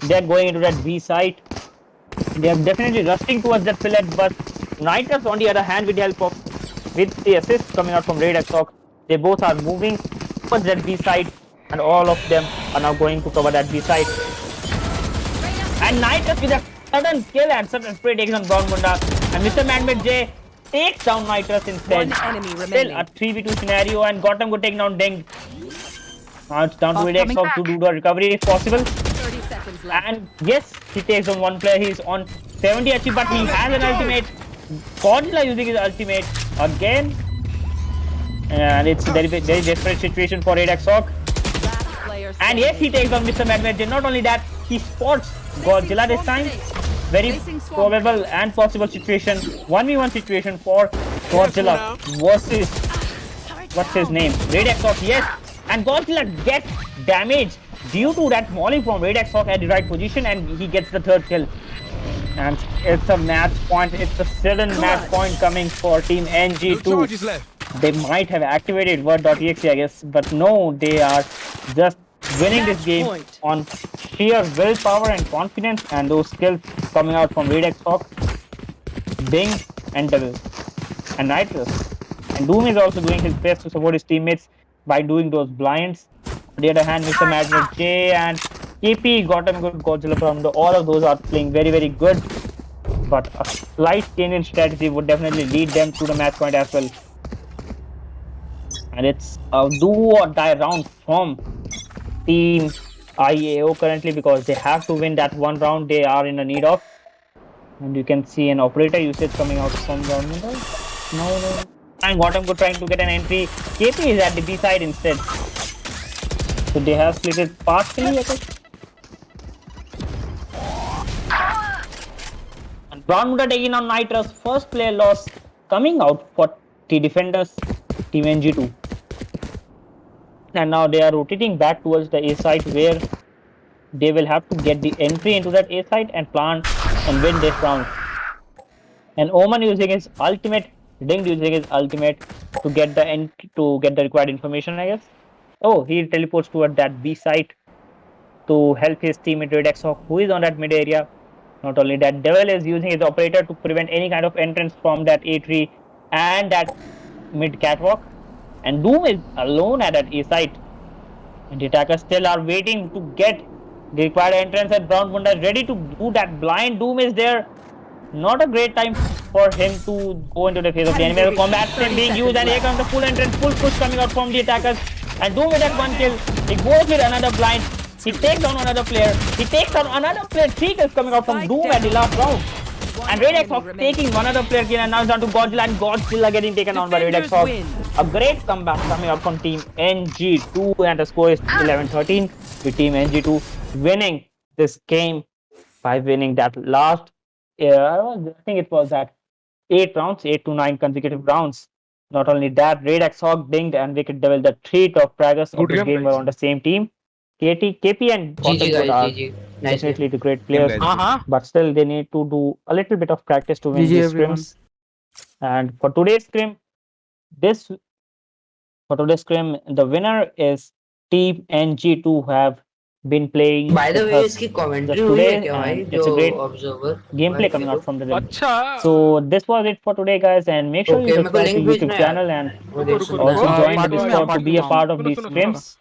They're going into that B site. They are definitely rushing towards that fillet, but Nitrous on the other hand, with the help of the assist coming out from Radex Hawk, they both are moving towards that B site, and all of them are now going to cover that B site. And Nitrous with a sudden kill and sudden spray takes on Brown Munda, and Mr. Man-Made J takes down Nitrous instead. Still a 3v2 scenario, and Gotham would take down Ding. Now it's down to Radex Hawk to do the recovery if possible. 30 seconds left. And yes, he takes on one player. He's on 70 HP, but he has an ultimate. Godzilla using his ultimate again, and it's a very desperate situation for Radex Hawk. And yes, he takes on Mr. Magnet. Not only that, he spots Godzilla this time. Very probable and possible situation, 1v1 situation for Godzilla versus what's his name, Radex Hawk. Yes, and Godzilla gets damaged due to that molly from Radex Hawk at the right position, and he gets the 3rd kill. And it's a match point. It's a sudden match point coming for Team NG2. They might have activated word.exe, I guess, but no, they are just winning this game on sheer willpower and confidence, and those skills coming out from Radex Hawk, Ding, and Devil, and Nitrous. And Doom is also doing his best to support his teammates by doing those blinds. On the other hand, Mr. Magic J and KP got him good Godzilla from all of those are playing very good, but a slight change in strategy would definitely lead them to the match point as well. And it's a do or die round from Team IAO currently, because they have to win that one round they are in the need of. And you can see an operator usage coming out from government. No. And Gotham Good trying to get an entry. KP is at the B side instead. So they have split it partially, I guess. And Brown Muda taking on Nitrous. First player loss coming out for the defenders, Team NG2. And now they are rotating back towards the A site, where they will have to get the entry into that A site and plant and win this round. And Oman using his ultimate, Ding using his ultimate to get the required information, I guess. Oh, he teleports toward that B site to help his teammate Radex Hawk, who is on that mid area. Not only that, Devil is using his operator to prevent any kind of entrance from that A tree and that mid catwalk. And Doom is alone at that A site. And the attackers still are waiting to get the required entrance, and Brown Munda is ready to do that blind. Doom is there. not a great time for him to go into the phase of the enemy. Combat sim being used, and here comes the full entrance, full push coming out from the attackers. And Doom with that one kill. He goes with another blind. He takes down another player. He takes down another player. 3 kills coming out from Doom at the last round. And Red Hawk taking one other player kill, and now it's down to Godzilla, and Godzilla getting taken down by Red Hawk. A great comeback coming out from team NG2, and the score is 11-13 with team NG2 winning this game by winning that last. I think it was that 8 rounds, 8 to 9 consecutive rounds. Not only that, Red Hawk, Dinged, and Wicked Devil, the 3 top fraggers of this game, were on the same team. KP and GG Cottonwood guys, are GG. Nice definitely game. the great players, but still they need to do a little bit of practice to win GG these everyone. scrims. And for today's scrim, the winner is Team NG2, who have been playing By the with way, us इसकी just commentary हुई है today, क्या भाई and जो it's a great observer gameplay coming out from the rim. अच्छा So this was it for today, guys, and make sure you Okay, मेरे को subscribe to link YouTube भेजना channel यार and वो देख रुको, सुनना also रुको, join the एक Discord bar to be a part of सुनो, these सुनो, scrims.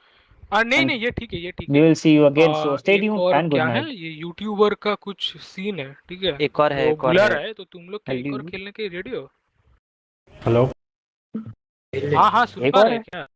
नहीं And नहीं ये ठीक है ये ठीक We है will see you again. So stay एक tuned और and good क्या है night. ये यूट्यूबर का कुछ सीन है ठीक है एक और है, वो एक और ब्लर है। है तो तुम लोग क्या एक और Hello. खेलने के रेडी हो हेलो हाँ हाँ सुन एक पा और रहे है? क्या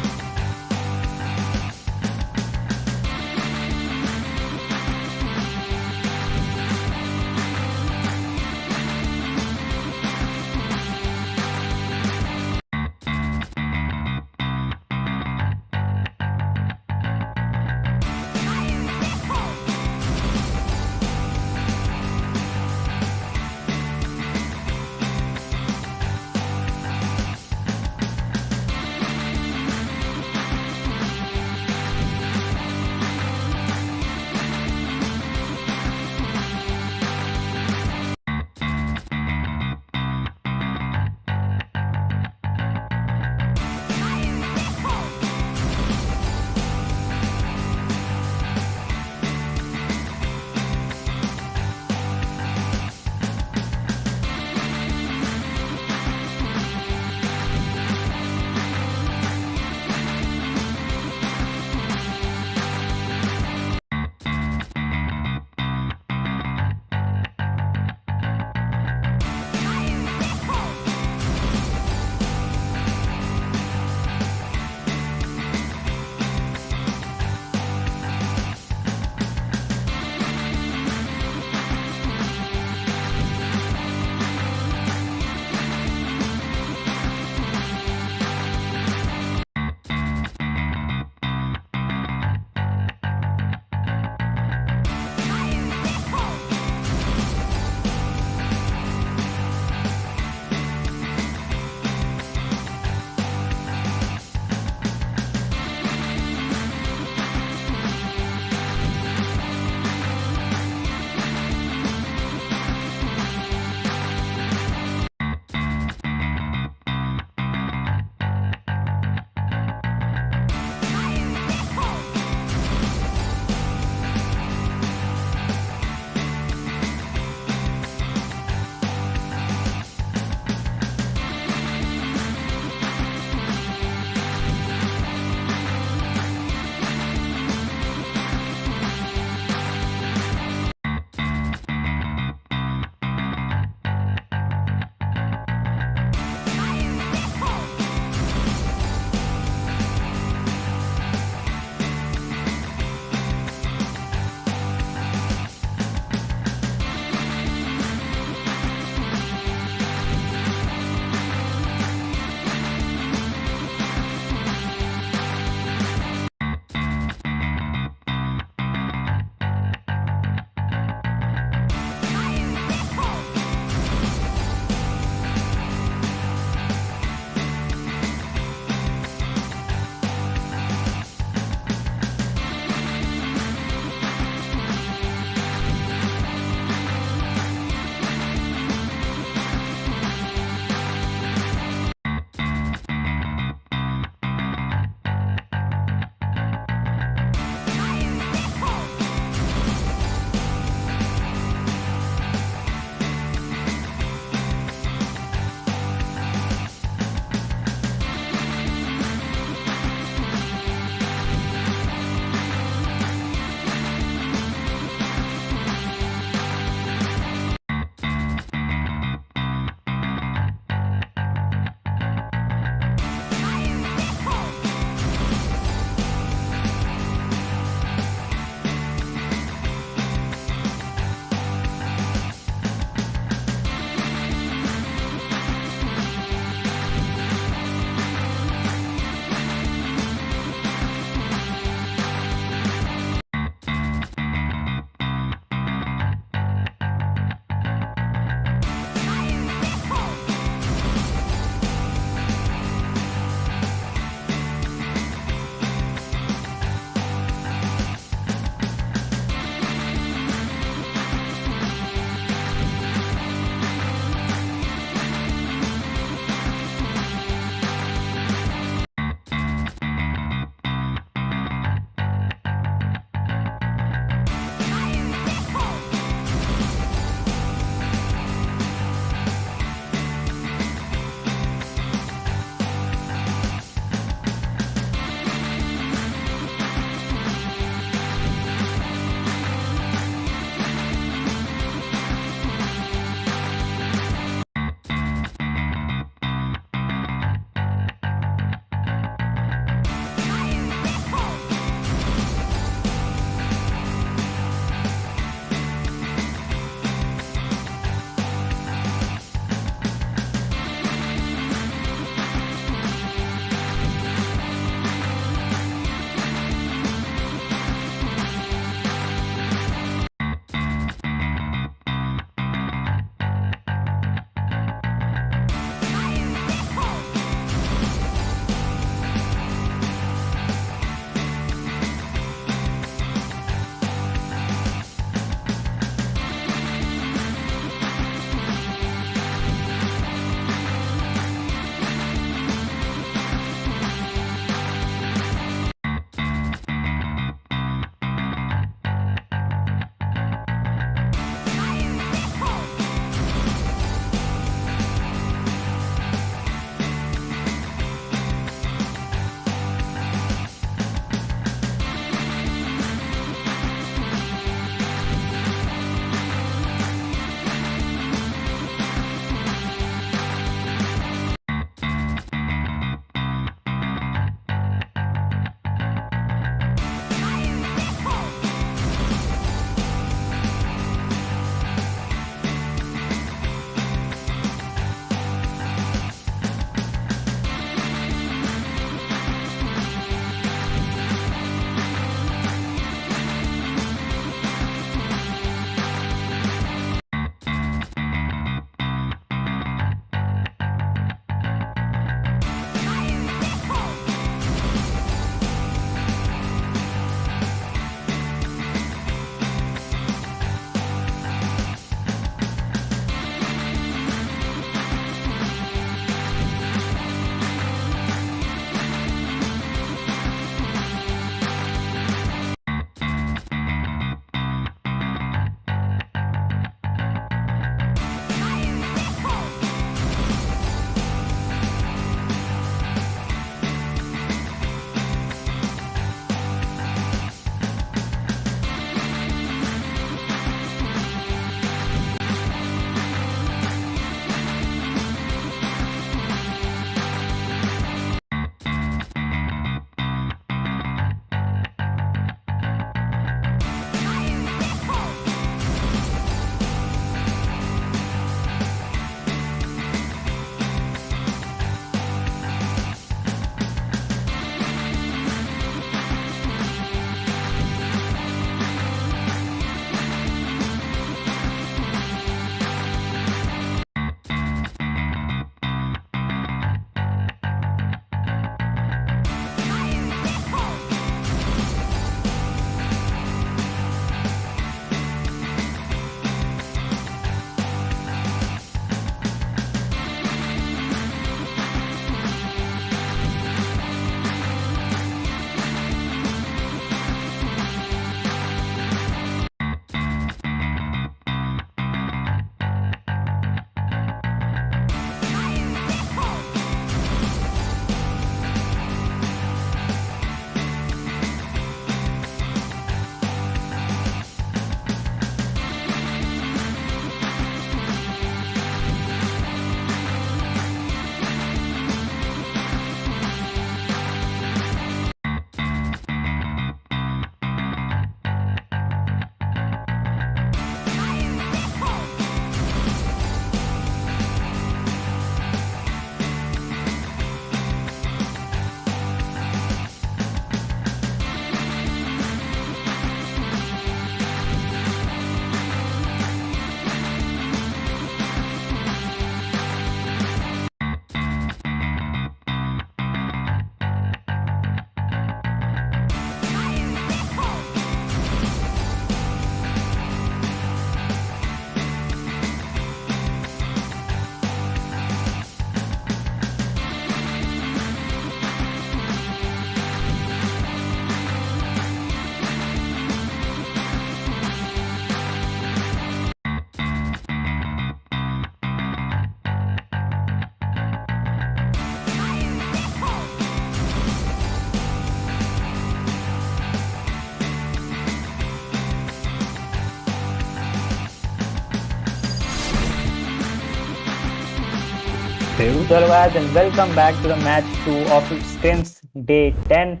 Hello guys and welcome back to the match 2 of Scrims Day 10.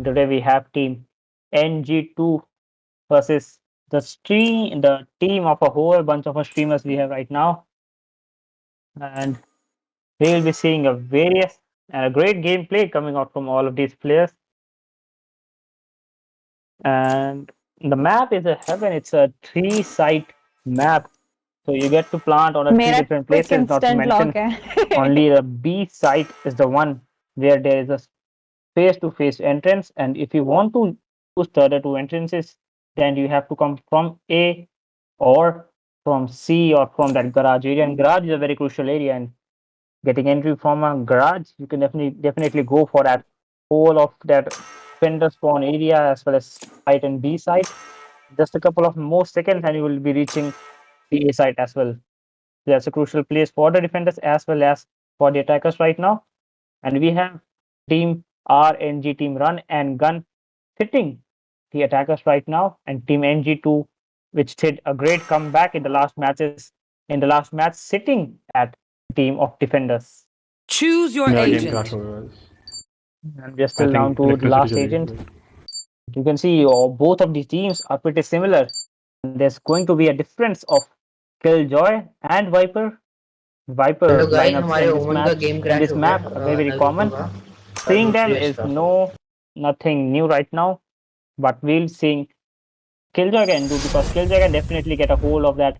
Today we have team NG2 versus the team of a whole bunch of streamers we have right now. And we will be seeing a various and a great gameplay coming out from all of these players. And the map is a heaven, it's a 3-site map. So you get to plant on a 3 मेरा different quick places, not to instant mention lock है only the B site is the one where there is a face-to-face entrance, and if you want to use the other two entrances, then you have to come from A or from C or from that garage area. And garage is a very crucial area, and getting entry from a garage, you can definitely go for that whole of that fender spawn area as well as site and B site. Just a couple of more seconds, and you will be reaching the A site as well. That's a crucial place for the defenders as well as for the attackers right now. And we have team RNG, team Run and Gun sitting the attackers right now, and team NG2, which did a great comeback in the last match, sitting at team of defenders. Choose your agent. And we are still down to the last agent. You can see both of these teams are pretty similar. There's going to be a difference of Killjoy and Viper. Viper lineups in this map are very common. Seeing them is nothing new right now, but we'll see Killjoy can do, because Killjoy can definitely get a hold of that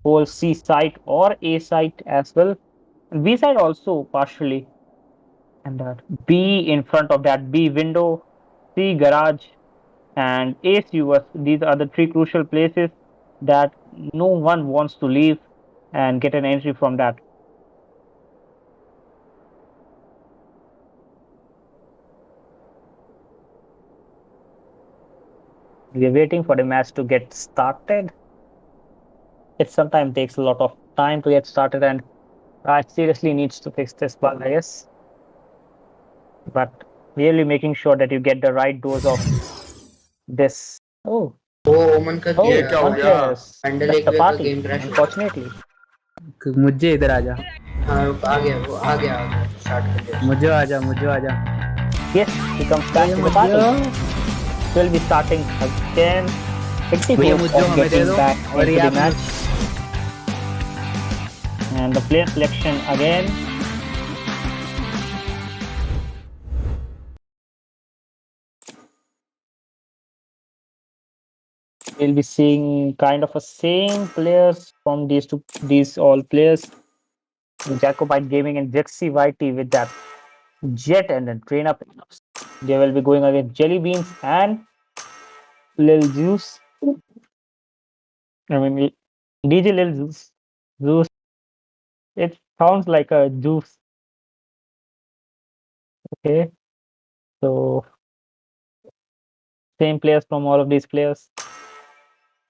whole C site or A site as well, and B site also partially, and that B in front of that B window, C garage, and A sewers. These are the 3 crucial places that no one wants to leave and get an entry from that. We are waiting for the match to get started. It sometimes takes a lot of time to get started, and I seriously needs to fix this bug, I guess. But really making sure that you get the right dose of this. Oh, ओमन का oh, क्या हो one गया? players handle left एक the वे का party, game crash हो unfortunately. मुझे इधर आजा हाँ आ गया वो आ गया स्टार्ट कर दिया मुझे आजा Yes, he comes back to the party. We'll be starting again. 60 भैया goals मुझे of हमें दे getting दो back और into ये the आप match. And the player selection again. We'll be seeing kind of a same players from these all players. Jacobite Gaming and Jexy YT with that Jet and then train up. They will be going against Jellybeannss and Lil Juice. I mean, DJ Lil Juice. Juice. It sounds like a juice. Okay. So, same players from all of these players.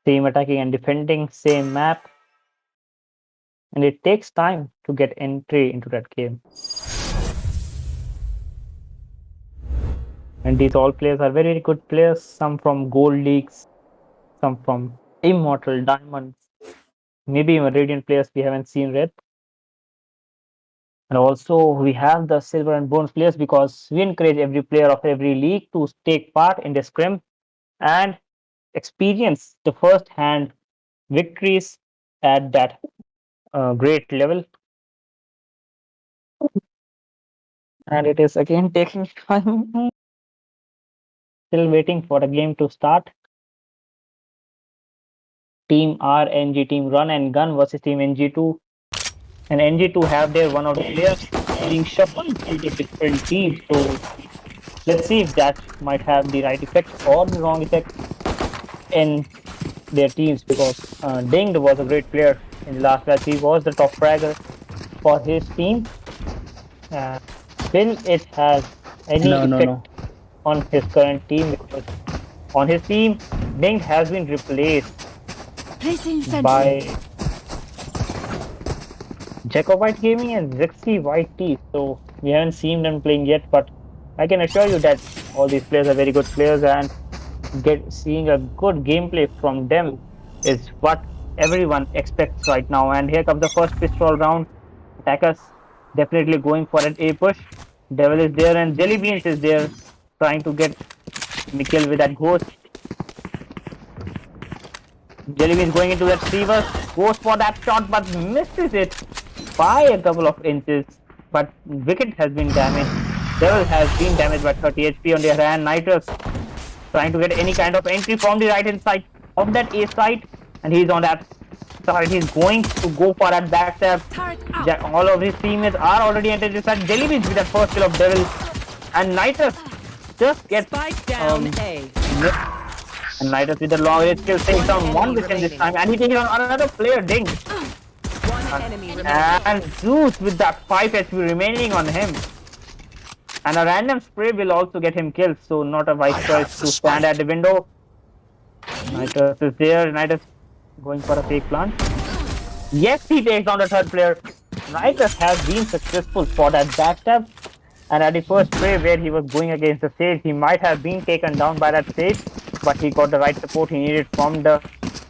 Same attacking and defending, same map. And it takes time to get entry into that game. And these all players are very good players, some from Gold Leagues, some from Immortal Diamonds, maybe even Radiant players we haven't seen yet. And also we have the Silver and Bronze players, because we encourage every player of every league to take part in the scrim and experience the first-hand victories at that great level. And it is again taking time. Still waiting for the game to start. Team RNG, team Run and Gun versus team NG2. And NG2 have their one of the players being shuffled to the different teams. So let's see if that might have the right effect or the wrong effect in their teams, because Dinged was a great player in the last match. He was the top fragger for his team. Will it have any effect on his current team? Because on his team, Dinged has been replaced Placing sentry. by Jacobite Gaming and Zexy YT. So we haven't seen them playing yet, but I can assure you that all these players are very good players, and seeing a good gameplay from them is what everyone expects right now. And here comes the first pistol round. Attackers definitely going for an A push. Devil is there and Jellybeannss is there trying to get Mikkel with that ghost. Jellybeannss going into that Stever, goes for that shot but misses it by a couple of inches. But Wicket has been damaged. Devil has been damaged by 30 HP on the other hand. Nitrous trying to get any kind of entry from the right hand side of that A side, and he's on that side. He's going to go for that backstab. All of his teammates are already entered this side. Jellybeannss with that first kill of Devil, and Nitrous just gets Spike down A. and Nitrous with the long range kill takes down one Wicket this time, and he takes on another player, Ding. One enemy remaining. And Zeus with that 5 HP remaining on him. And a random spray will also get him killed, so not a wise choice to stand at the window. Nitrous is there. Nitrous going for a fake plant. Yes, he takes down the third player. Nitrous has been successful for that backstab. And at the first spray where he was going against the Sage, he might have been taken down by that Sage, but he got the right support he needed from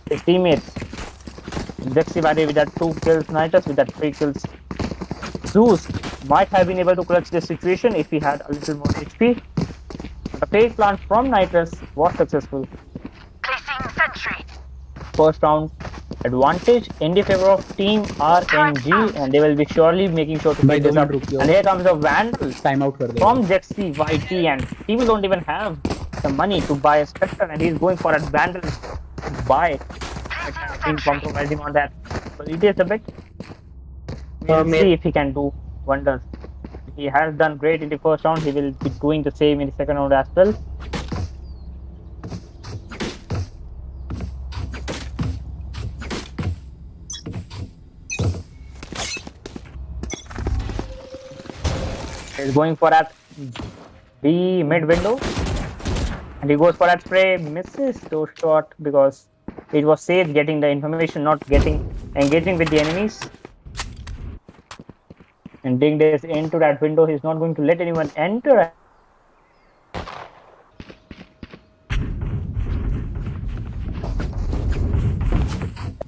his teammates. Jellybeannss with that 2 kills, Nitrous with that 3 kills. Zeus might have been able to clutch this situation if he had a little more HP. The fake plant from Nitrous was successful. Placing sentry. First round advantage in the favor of team RNG, and they will be surely making sure to pick this up. And here comes a Vandal time out कर दे from JXCYT, and team don't even have the money to buy a Spectre, and he's going for a Vandal to buy it. Being compromising on that. So it is a bit. We'll see if he can do wonders. He has done great in the first round. He will be doing the same in the second round as well. He's going for that B mid window, and he goes for that spray. Misses those shot because it was Sage getting the information, not engaging with the enemies. And Ding is into that window. He's not going to let anyone enter.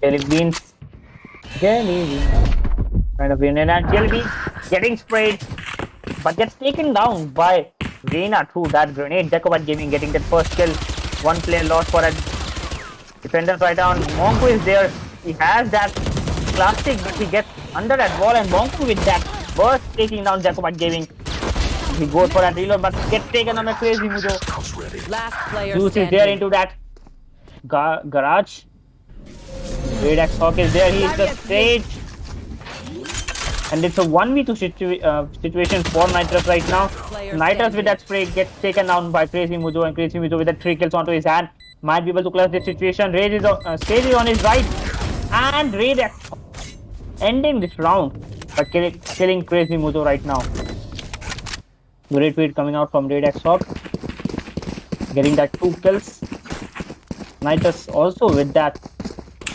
Jellybeannss kind of win, and Jellybeannss getting sprayed, but gets taken down by Reina through that grenade. Jacobite Gaming getting that first kill. One player lost for a defender right down. Monku is there. He has that plastic, but he gets under that wall, and Monku with that burst taking down Jacobite Gaming. He goes for that reload, but gets taken on a crazy Mujo. Last player Zeus is there standing. into that garage. Red Axe Hawk is there. He is the Sage. And it's a 1v2 situation for Nitrous right now. Nitrous with that spray gets taken down by Crazy Mujo, and Crazy Mujo with the 3 kills onto his hand might be able to clutch this situation. Sage is on his right, and Red Axe ending this round by killing Crazy Mujo right now. Great tweet coming out from Red Axe Hawk, getting that 2 kills. Nitrous also with that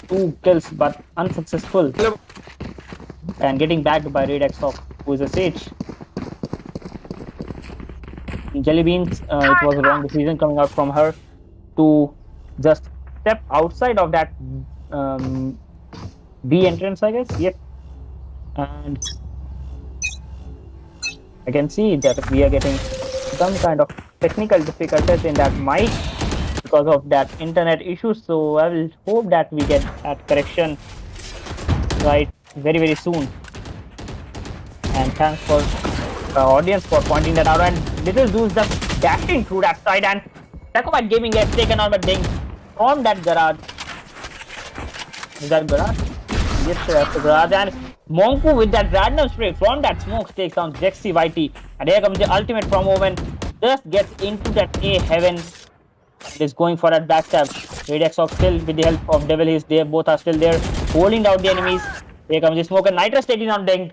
2 kills but unsuccessful, and getting backed by Red Axe Hawk, who is a Sage. Jellybeannss, it was a wrong decision coming out from her to just step outside of that B entrance, I guess. Yep. And I can see that we are getting some kind of technical difficulties in that mic because of that internet issue. So I will hope that we get that correction right very soon. And thanks for the audience for pointing that out. And Little Zeus just dashing through that side, and Jacobite Gaming gets taken on by Ding from that garage. Is that garage? Yes, sir, that's the garage. And Monku with that random spray from that smoke takes down JXCYT. And here comes the ultimate from Omen. Just gets into that A heaven. Is going for that backstab. Red Axe Hawk still with the help of Devil is there. Both are still there, holding out the enemies. Here comes the smoke, and Nitrous taking down Ding.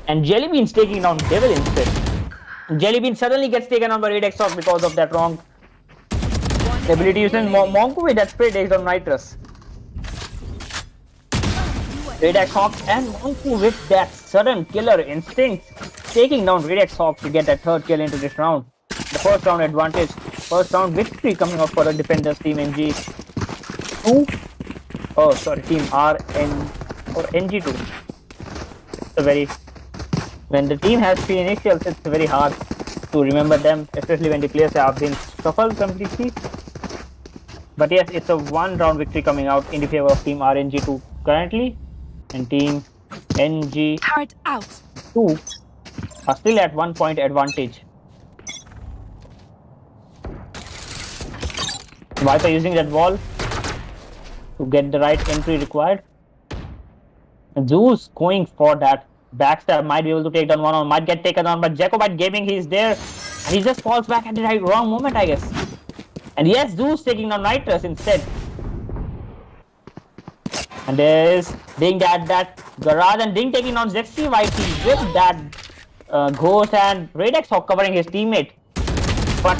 And Jellybeannss taking down Devil instead. Jellybeannss suddenly gets taken on by Red Axe Hawk because of that wrong ability using Monku with that spray takes down Nitrous. Red Axe Hawk and Monku with that sudden killer instinct taking down Red Axe Hawk to get that third kill into this round. The first round advantage, first round victory coming up for the defenders team NG2. Oh, sorry, team RN or NG2. It's a very when the team has 3 initials, it's very hard to remember them, especially when the players have been shuffled completely. But yes, it's a 1-round victory coming out in the favor of team RNG2 currently, and team NG2 Turret out. are still at 1 point advantage. Viper using that wall to get the right entry required. And Zeus going for that backstab, might be able to take down one on, might get taken on, but Jacobite Gaming, he's there, and he just falls back at the wrong moment, I guess. And yes, Zeus taking down Nitrous instead. And there is Ding at that garage, and Ding taking on Zexy YT with that Ghost and Radex Hawk covering his teammate. But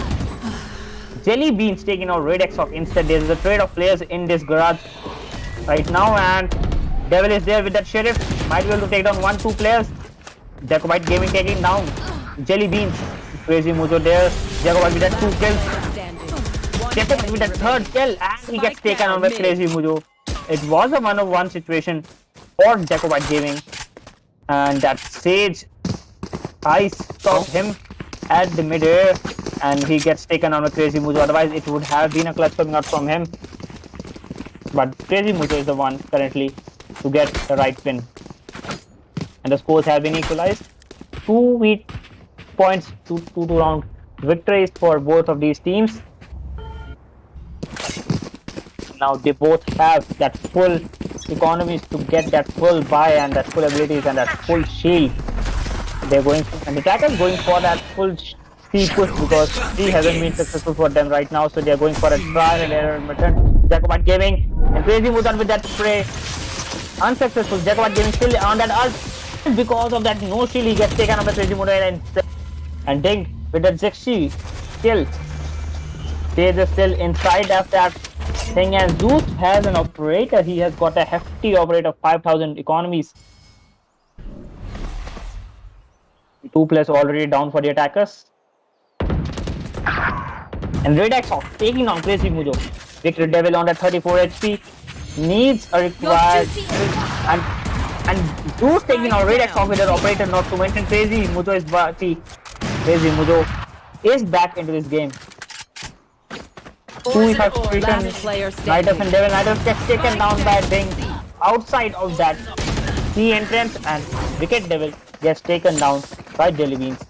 Jellybeannss taking out Radex Hawk instead. There's a trade of players in this garage right now, and Devil is there with that Sheriff. Might be able to take down 1-2 players. Jacobite Gaming taking down Jellybeannss. Crazy Mujo there. Jacobite with that 2 kills. Jacobite with that 3rd kill, and he gets taken on by Crazy Mujo. It was a 1-on-1 situation for Jacobite Gaming, and that Sage Ice stopped him at the mid-air, and he gets taken on by Crazy Mujo. Otherwise, it would have been a clutch coming out from him. But Crazy Mujo is the one currently to get the right win. And the scores have been equalized. 2 points, 2 round victories for both of these teams. Now they both have that full economies to get that full buy and that full abilities and that full shield. They're going, and the attackers going for that full C push because C hasn't been successful for them right now, so they're going for a trial and error method. Jacobite Gaming and Crazy Mujo with that spray. Unsuccessful. Jacobite Gaming still on that ult. Because of that no shield, he gets taken up by Crazy Mujo and Ding with that Zexy kill. Sage is still inside after that thing, and Zeus has an operator. He has got a hefty operator of 5,000 economies. 2 players already down for the attackers. And Radex Hawk taking on Crazy Mujo. Victor Devil on that 34 HP. Needs a required. And Zeus taking on Radex Hawk with an operator, not to mention Crazy Mujo is back. Crazy Mujo is back into this game. 2 Nitrous and Devil. Nitrous gets taken down by Ding outside of that C entrance, and Wicked Devil gets taken down by Jellybeannss.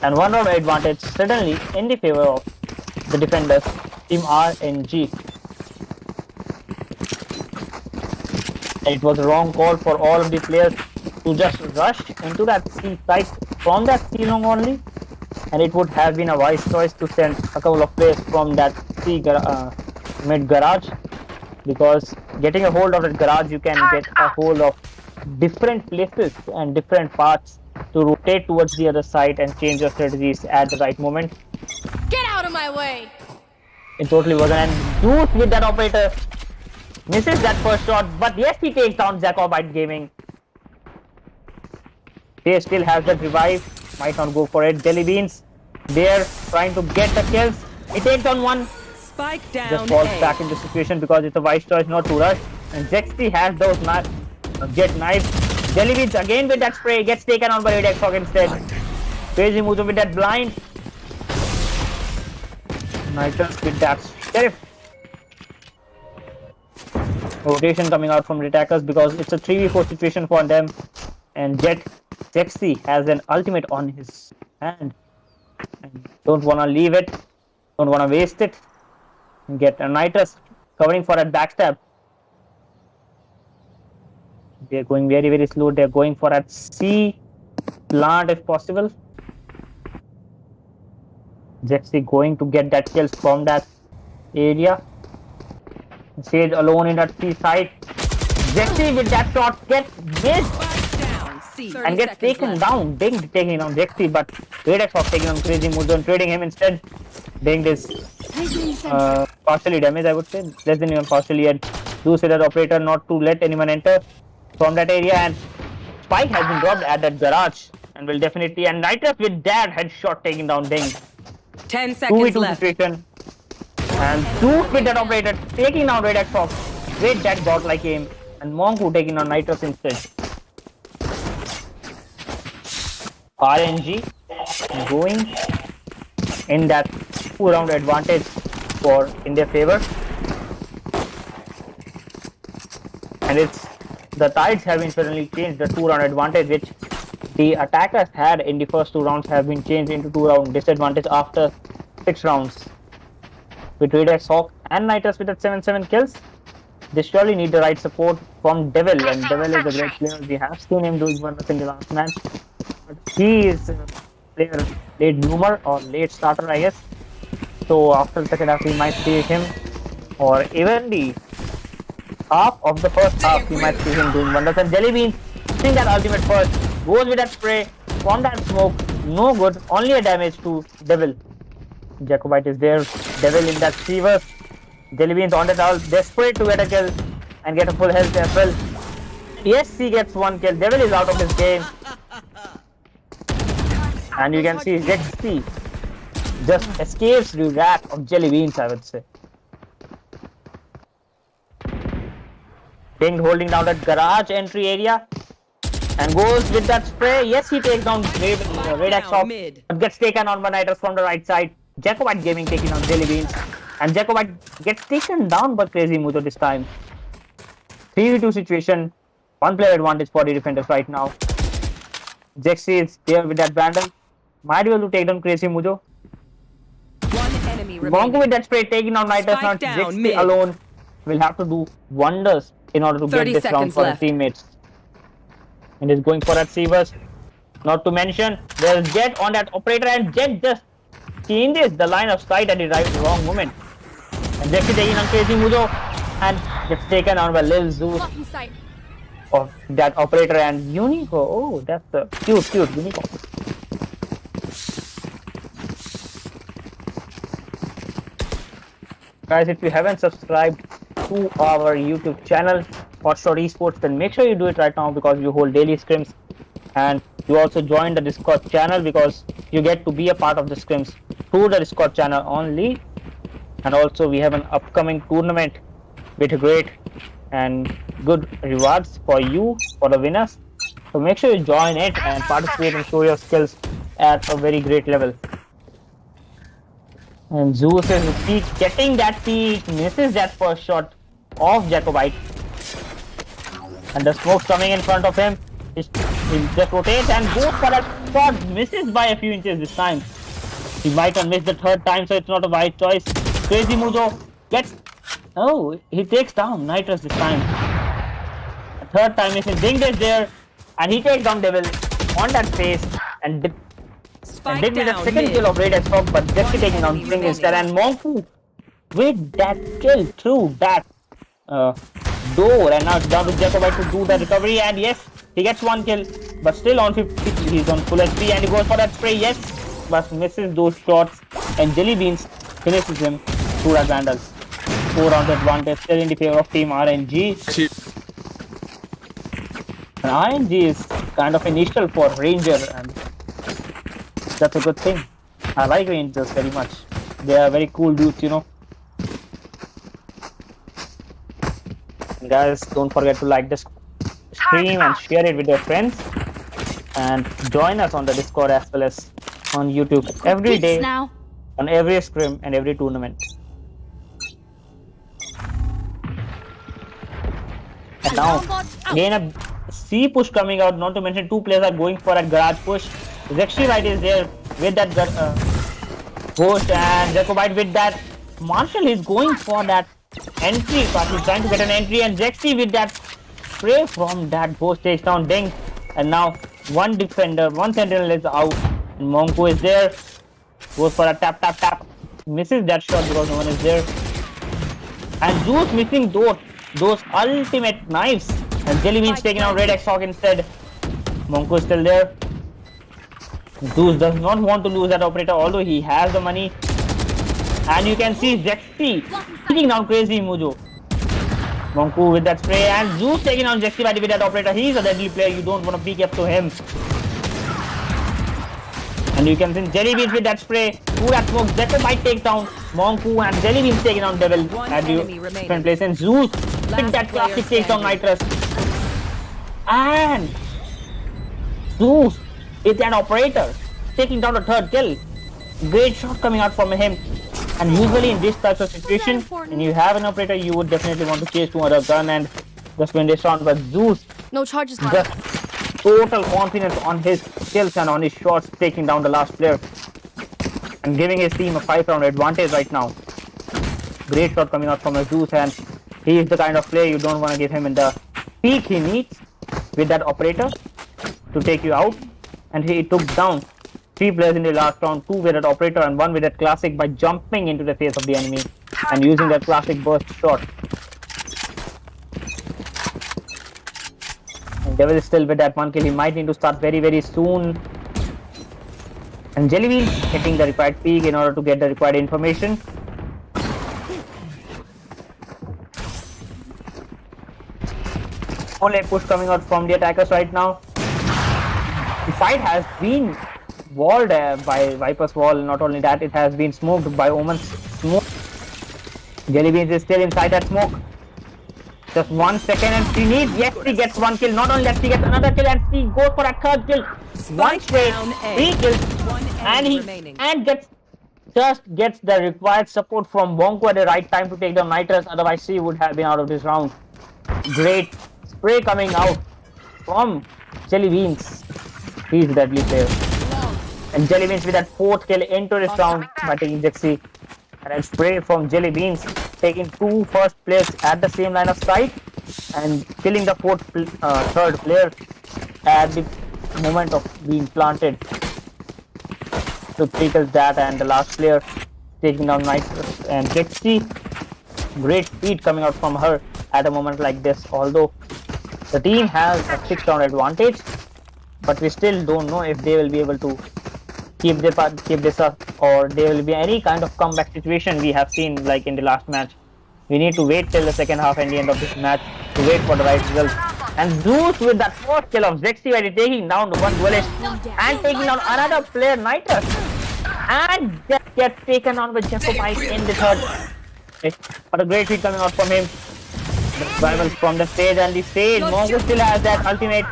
And 1 round advantage suddenly in the favor of the defenders, team RNG. It was a wrong call for all of the players to just rush into that C site from that C long only, and it would have been a wise choice to send a couple of players from that C mid garage, because getting a hold of that garage, you can get a hold of different places and different paths to rotate towards the other side and change your strategies at the right moment. Get out of my way! It totally wasn't. And Zeus with that operator misses that first shot, but yes, he takes down Jacobite Gaming. They still have that revive, might not go for it. Jellybeannss there trying to get the kills. He takes on one, Spike down. just falls back in the situation because it's a wise choice not to rush. And Zexy has those jet knives. Jellybeannss again with that spray, gets taken on by Radex Hawk instead. Crazy Mujo with that blind. Nitrous with that Sheriff. Rotation coming out from the attackers because it's a 3v4 situation for them. And Zexy has an ultimate on his hand. And don't want to leave it, don't want to waste it. And get a Nitrous covering for that backstab. They're going very, very slow. They're going for that C plant if possible. Zexy going to get that kills from that area. Sage alone in that C side. Zexy with that shot gets missed and gets taken down. Ding taking on Zexy, but Radex Hawk taking on Crazy Mujo and trading him instead. Ding is partially damaged, I would say. Less than even partially. And Zeus with that operator not to let anyone enter from that area, and Spike has been dropped at that garage and will definitely, and Nitrous with that headshot taking down Ding. 10 seconds 2v2 left. situation, and Zeus with that operator taking down Radex Hawk. with that bot-like aim, and Monku taking on Nitrous instead. RNG going in that 2-round advantage in their favor, and the tides have been suddenly changed. The 2-round advantage which the attackers had in the first 2 rounds have been changed into 2-round disadvantage after 6 rounds. With Redx, Hawk and Nitrous with that 7 kills, they surely need the right support from Devil, and Devil is a great player. We have seen him doing wonders in the last match, but he is a player late bloomer or late starter, I guess. So after the second half, we might see him, or even the half of the first half, we might see him doing wonders. And Jellybeannss seeing that ultimate first, goes with that spray from that smoke, no good, only a damage to Devil. Jacobite is there, Devil in that Seaver. Jellybeannss on the tower, desperate to get a kill and get a full health as well. Yes, he gets 1 kill. Devil is out of his game. And you can see Zexy just escapes the wrath of Jellybeannss, I would say. Ding holding down that garage entry area and goes with that spray. Yes, he takes down Redx off, but gets taken on by Nitrous from the right side. Jacobite Gaming taking on Jellybeannss, and Jacobite gets taken down by Crazy Mujo this time. 3v2 situation, 1 player advantage for the defenders right now. Jexy is there with that Brandon, might be able to take down Crazy Mujo. One enemy Monku remaining. with that spray taking on Nitrous, not Jexy alone will have to do wonders in order to get this round for his teammates. And is going for that Seavers. Not to mention, there's Jet on that operator, and Jet just changes the line of sight at the wrong moment. And Jexy taking on Crazy Mujo and gets taken on by Lil Zeus Blocking sight. of that operator and Unico. Oh, that's a cute Unico. Guys, if you haven't subscribed to our YouTube channel, HotShot eSports, then make sure you do it right now, because you hold daily scrims, and you also join the Discord channel because you get to be a part of the scrims through the Discord channel only. And also we have an upcoming tournament with great and good rewards for you, for the winners. So make sure you join it and participate and show your skills at a very great level. And Zeus is getting that peak, misses that first shot of Jacobite. And the smoke's coming in front of him. He just rotates and goes for that shot, misses by a few inches this time. He might have missed the 3rd time, so it's not a wise choice. Crazy Mujo gets... Oh, he takes down Nitrous this time. The 3rd time missing. Ding is there, and he takes down Devil on that face and did with the 2nd kill of Redx Hawk, but Jexy taking down Singh instead. And Monku with that kill through that door, and now it's down to Jacobite to do the recovery. And yes, he gets 1 kill, but still on 50. He's on full HP, and he goes for that spray. Yes, but misses those shots, and Jellybeannss finishes him through that Vandal. 4-round advantage still in the favor of Team RNG. And RNG is kind of initial for Ranger, and that's a good thing. I like Rangers very much. They are very cool dudes, you know. And guys, don't forget to like this stream and share it with your friends, and join us on the Discord as well as on YouTube every day, now. on every scrim and every tournament. And now again a C push coming out, not to mention 2 players are going for a garage push. Zexy right is there with that ghost, and Jacobite with that Marshall is going for that entry, but he's trying to get an entry, and Zexy with that spray from that ghost takes down Ding. And now 1 defender, 1 sentinel is out, and Monku is there, goes for a tap, misses that shot because no one is there. And Zeus missing those ultimate knives, and Jellybeannss taking out Redx Hawk instead. Monku is still there. Zeus does not want to lose that operator, although he has the money. And you can see Zexy taking down Crazy Mujo. Monku with that spray, and Zeus taking down Zexy with that operator. He's a deadly player, you don't want to peek up to him. And you can see Jellybeannss with that spray. Who that smoke? Jellybeannss takes down Monku and Jellybeannss taking down Devil. One And you enemy remaining. can place in Zeus Last with that player classic takes down standing. Nitrous. And Zeus is that operator taking down the third kill. Great shot coming out from him. And usually in this type of situation, when you have an operator, you would definitely want to chase to another gun and just win this round. But Zeus No charges just left. total confidence on his skills and on his shots, taking down the last player and giving his team a 5-round advantage right now. Great shot coming out from Zeus, and he is the kind of player you don't want to give him in the peak he needs with that operator to take you out. And he took down 3 players in the last round, 2 with that operator and 1 with that classic by jumping into the face of the enemy and using that classic burst shot. Devil is still with that 1 kill. He might need to start very soon. And Jellybeannss hitting the required peak in order to get the required information. Only push coming out from the attackers right now. The fight has been walled by Viper's wall. Not only that, it has been smoked by Omen's smoke. Jellybeannss is still inside that smoke. Just 1 second and she needs, yes, she gets 1 kill. Not only that, she gets another kill and she goes for a 3rd kill. 1 straight, down A. 3 kills, One and enemy he remaining. gets the required support from Bonko at the right time to take down Nitrous. Otherwise, she would have been out of this round. Great spray coming out from Jellybeannss. He's a deadly player. And Jellybeannss with that 4th kill into this round by taking Jexy. And a spray from Jellybeannss, taking 2 first players at the same line of sight and killing the 3rd player at the moment of being planted. So 3 kills that, and the last player taking down Nitrous and Jexy. Great speed coming out from her at a moment like this. Although the team has a 6-round advantage, but we still don't know if they will be able to keep this up, or there will be any kind of comeback situation we have seen like in the last match. We need to wait till the second half and the end of this match to wait for the right result. And Zeus with that 4th kill of Jexy, where he's taking down one duelist and taking down another player, Nitrous, and just gets taken on with Jacobite in the 3rd. What a great hit coming out from him. The survival from the stage, and the stage, Mongo still has that ultimate,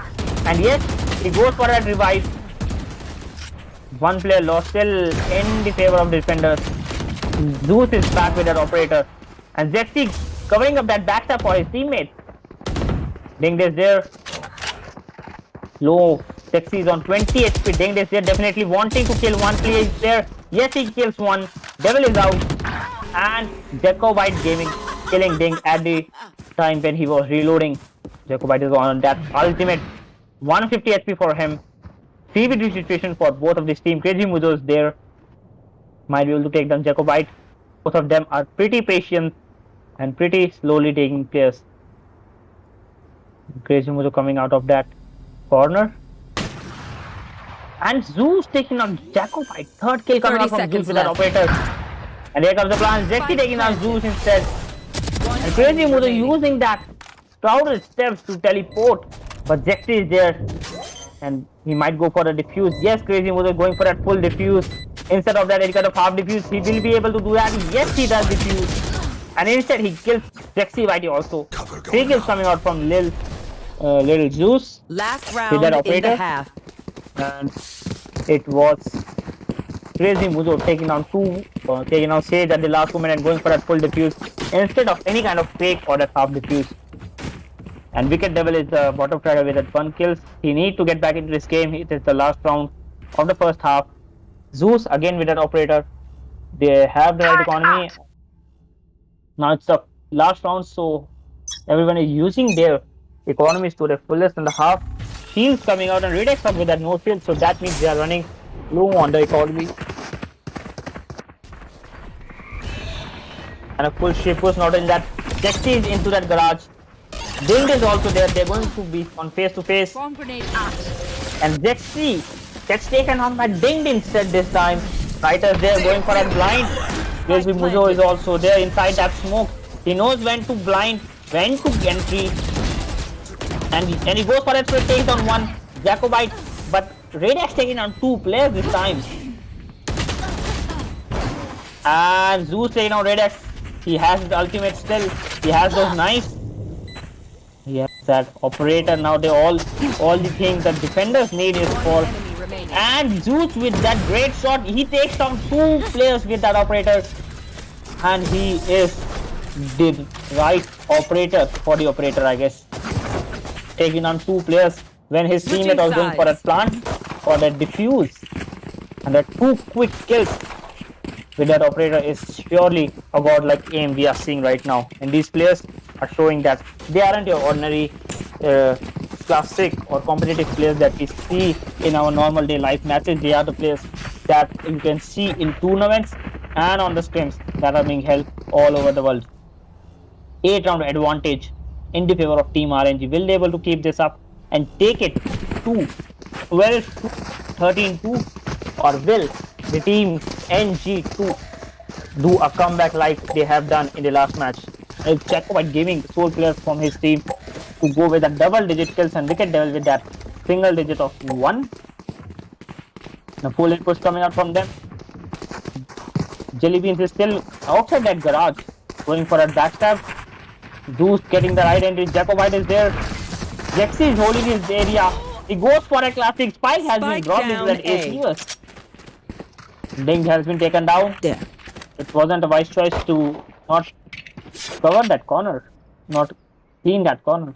and yes, he goes for that revive. 1 player lost, still in the favor of the defenders. Zeus is back with that operator, and Jexy covering up that backstab for his teammate. Ding is there. Low. Jexy is on 20 HP. Ding is there, definitely wanting to kill 1 player there. Yes, he kills 1. Devil is out. And Jacobite gaming, killing Ding at the time when he was reloading. Jacobite is on that ultimate. 150 HP for him. 3v3 situation for both of this team. Crazy Muzo is there. Might be able to take down Jacobite. Both of them are pretty patient and pretty slowly taking players. Crazy Muzo coming out of that corner. And Zeus taking on Jacobite. 3rd kill coming out from Zeus with that operator. And here comes the plan. Jexy taking on Zeus instead. And Crazy Muzo using that crowded steps to teleport. But Jexy is there. And he might go for a defuse. Yes, Crazy Muzo going for that full defuse. Instead of that, any kind of half defuse, he will be able to do that. Yes, he does defuse. And instead, he kills Jexy Whitey also. 3 kills coming out from little Zeus. Last With round that in operator. the half. And it was Crazy Muzo taking down taking down Sage at the last moment and going for that full defuse instead of any kind of fake or that half defuse. And Wicked Devil is the bottom trader with that 1 kills. He needs to get back into this game. It is the last round of the first half. Zeus again with that operator. They have the right economy. Now it's the last round, so everyone is using their economies to the fullest in the half. Shields coming out and Redex up with that no shield, so that means they are running low on the economy. And a full ship was not in that. Jexy is into that garage. Ding is also there. They're going to be on face to face. Bomb grenade out. And Jexy gets taken on by Ding instead this time. Fighters there going for a blind. Crazy Muzo is also there inside that smoke. He knows when to blind, when to entry. And he goes for it, so it takes on 1 Jacobite. But Radax taking on 2 players this time. And Zeus taking on Radax. He has his ultimate still. He has those knives. He has that operator. Now they all the things that defenders need is for. Enemy remaining. And Zeus with that great shot. He takes down 2 players with that operator. And he is the right operator for the operator, I guess. Taking on 2 players when his Switching teammate was going for a sides. plant for that defuse. And the 2 quick kills with that operator is surely a godlike aim we are seeing right now. And these players are showing that they aren't your ordinary classic or competitive players that we see in our normal day life matches. They are the players that you can see in tournaments and on the scrims that are being held all over the world. 8-round advantage in the favor of Team RNG. Will they able to keep this up and take it to 12-2, 13-2, or will the team NG2 do a comeback like they have done in the last match? Jacobite giving the sole players from his team to go with a double-digit kills and wicket devil with that single digit of 1. The full inputs coming out from them. Jellybeannss is still outside that garage, going for a backstab. Zeus getting the right entry. Jacobite is there. Jexy is holding his area. He goes for a classic. Spike has been Spike dropped into down that A. ace. Ding has been taken down. Yeah. It wasn't a wise choice to not cover that corner, not clean that corner.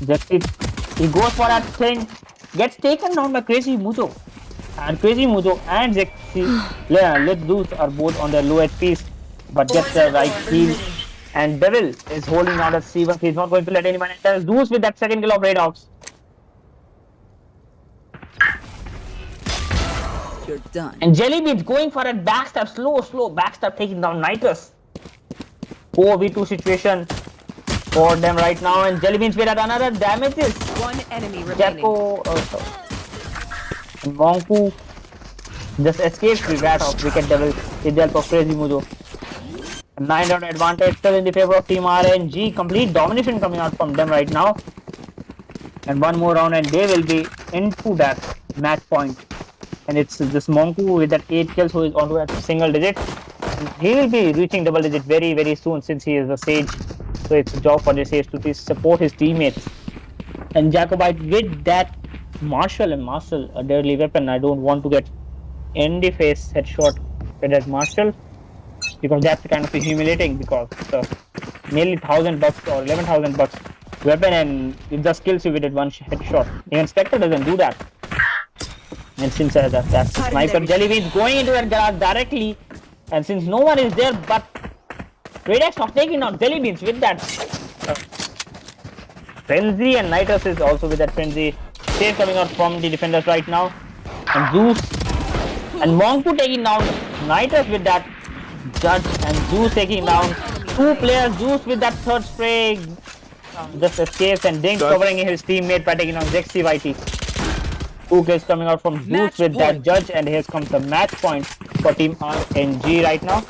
Jexy, he goes for that thing, gets taken down by Crazy Mujo. And Crazy Mujo and Jexy, Let's Zeus are both on their low HPs, but gets the right heal. And Devil is holding on at C1. He's not going to let anyone enter. Zeus with that second kill of Radox. You're done. And Jellybeannss going for a backstab, slow backstab, taking down Nitrous. 4v2 situation for them right now. And Jellybeannss with another damages. 1 enemy remaining. Jacko, and Monku just escapes the wrath of Wicked Devil with the help of Crazy Mujo. 9-round advantage still in the favor of Team RNG. Complete domination coming out from them right now. And 1 more round and they will be into that match point. And it's this Monku with that 8 kills who is onto that single digit. He will be reaching double digit very, very soon since he is a Sage. So it's a job for the Sage to support his teammates. And Jacobite with that Marshall, and Marshall, a deadly weapon. I don't want to get in the face headshot with that Marshall, because that's kind of humiliating, because nearly $1,000 or $11,000 weapon and it just kills you with that one headshot. Even Spectre doesn't do that. And since that's sniper, Jellybeannss going into that garage directly, and since no one is there, but Radax not taking out Jellybeannss with that frenzy, and Nitrous is also with that frenzy. Save coming out from the defenders right now, and Zeus and Monku taking down Nitrous with that Judge, and Zeus taking down 2 players. Zeus with that third spray just escapes, and Dink covering his teammate by taking down Jexy YT. 2 kills coming out from Zeus with that Judge, and here comes the match point for Team RNG right now.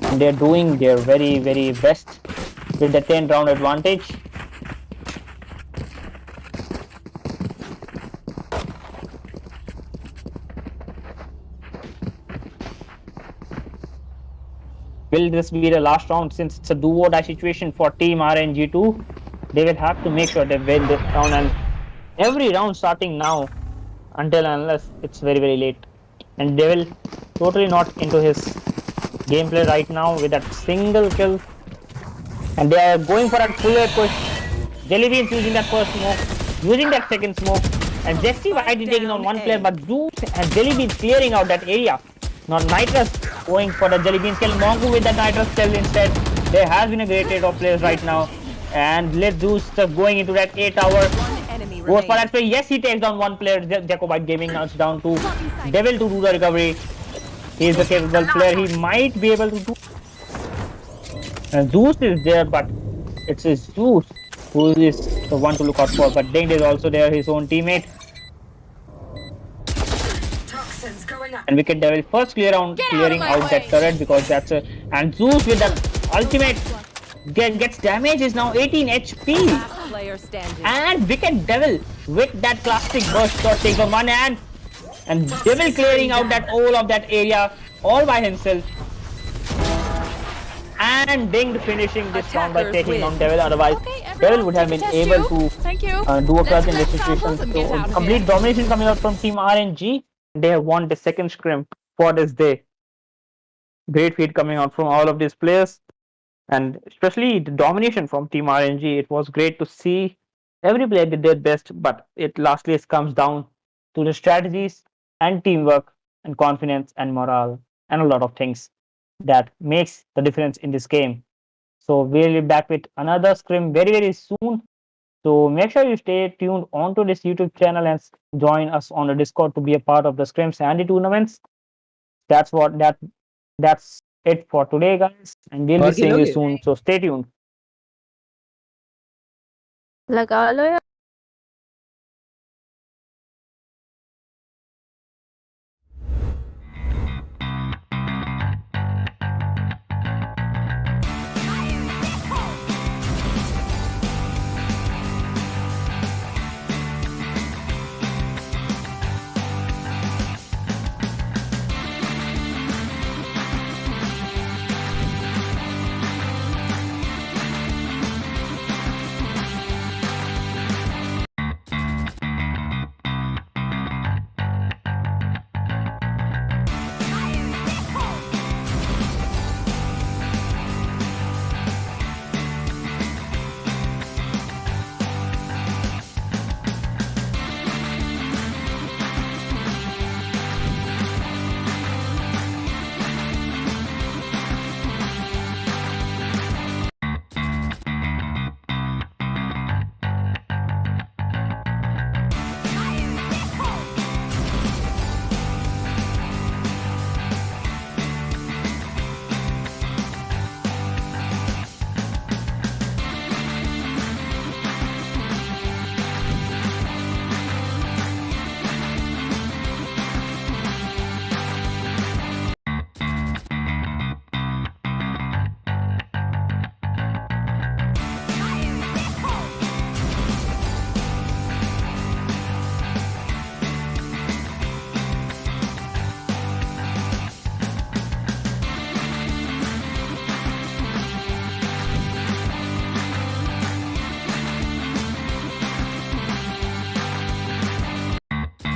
And they're doing their very, very best with the 10-round advantage. Will this be the last round? Since it's a do or die situation for Team RNG2, they will have to make sure they win this round, and every round starting now until unless it's very, very late. And they will totally not into his gameplay right now with that single kill, and they are going for a full push. Jellybeannss using that first smoke, using that second smoke, and Jexy YT taking on 1 player, but Zeus and Jellybeannss clearing out that area. Now Nitrous going for the Jellybeannss kill. Monku with that Nitrous kill instead. There has been a great rate of players right now, and Let's Zeus just going into that 8-hour. Goes for that play. Yes, he takes down 1 player. Jacobite Gaming now it's down to Devil to do the recovery. He is the capable player. He might be able to do. And Zeus is there, but it's his Zeus who is the one to look out for. But Ding is also there, his own teammate. And Wicked Devil first clearing out that turret, because that's a, and Zeus with that ultimate gets damage, is now 18 HP. player standing. And Wicked Devil with that classic burst shot takes on one hand. And Devil clearing out that all of that area all by himself. And Dinged finishing this round by Attackers taking win. on Devil. Otherwise, Okay, everyone, Devil would have take been a test able tube. to Thank you. do a clutch in Let's this collect situation. samples and get So out of complete here. domination coming out from Team RNG. They have won the second scrim for this day. Great feat coming out from all of these players, and especially the domination from Team RNG. It was great to see every player did their best, but it lastly comes down to the strategies and teamwork and confidence and morale and a lot of things that makes the difference in this game. So we'll be back with another scrim very soon. So make sure you stay tuned onto this YouTube channel and join us on the Discord to be a part of the scrims and the tournaments. That's it for today, guys, and we'll be और seeing you खेलोगे soon. So stay tuned. लगा लो यार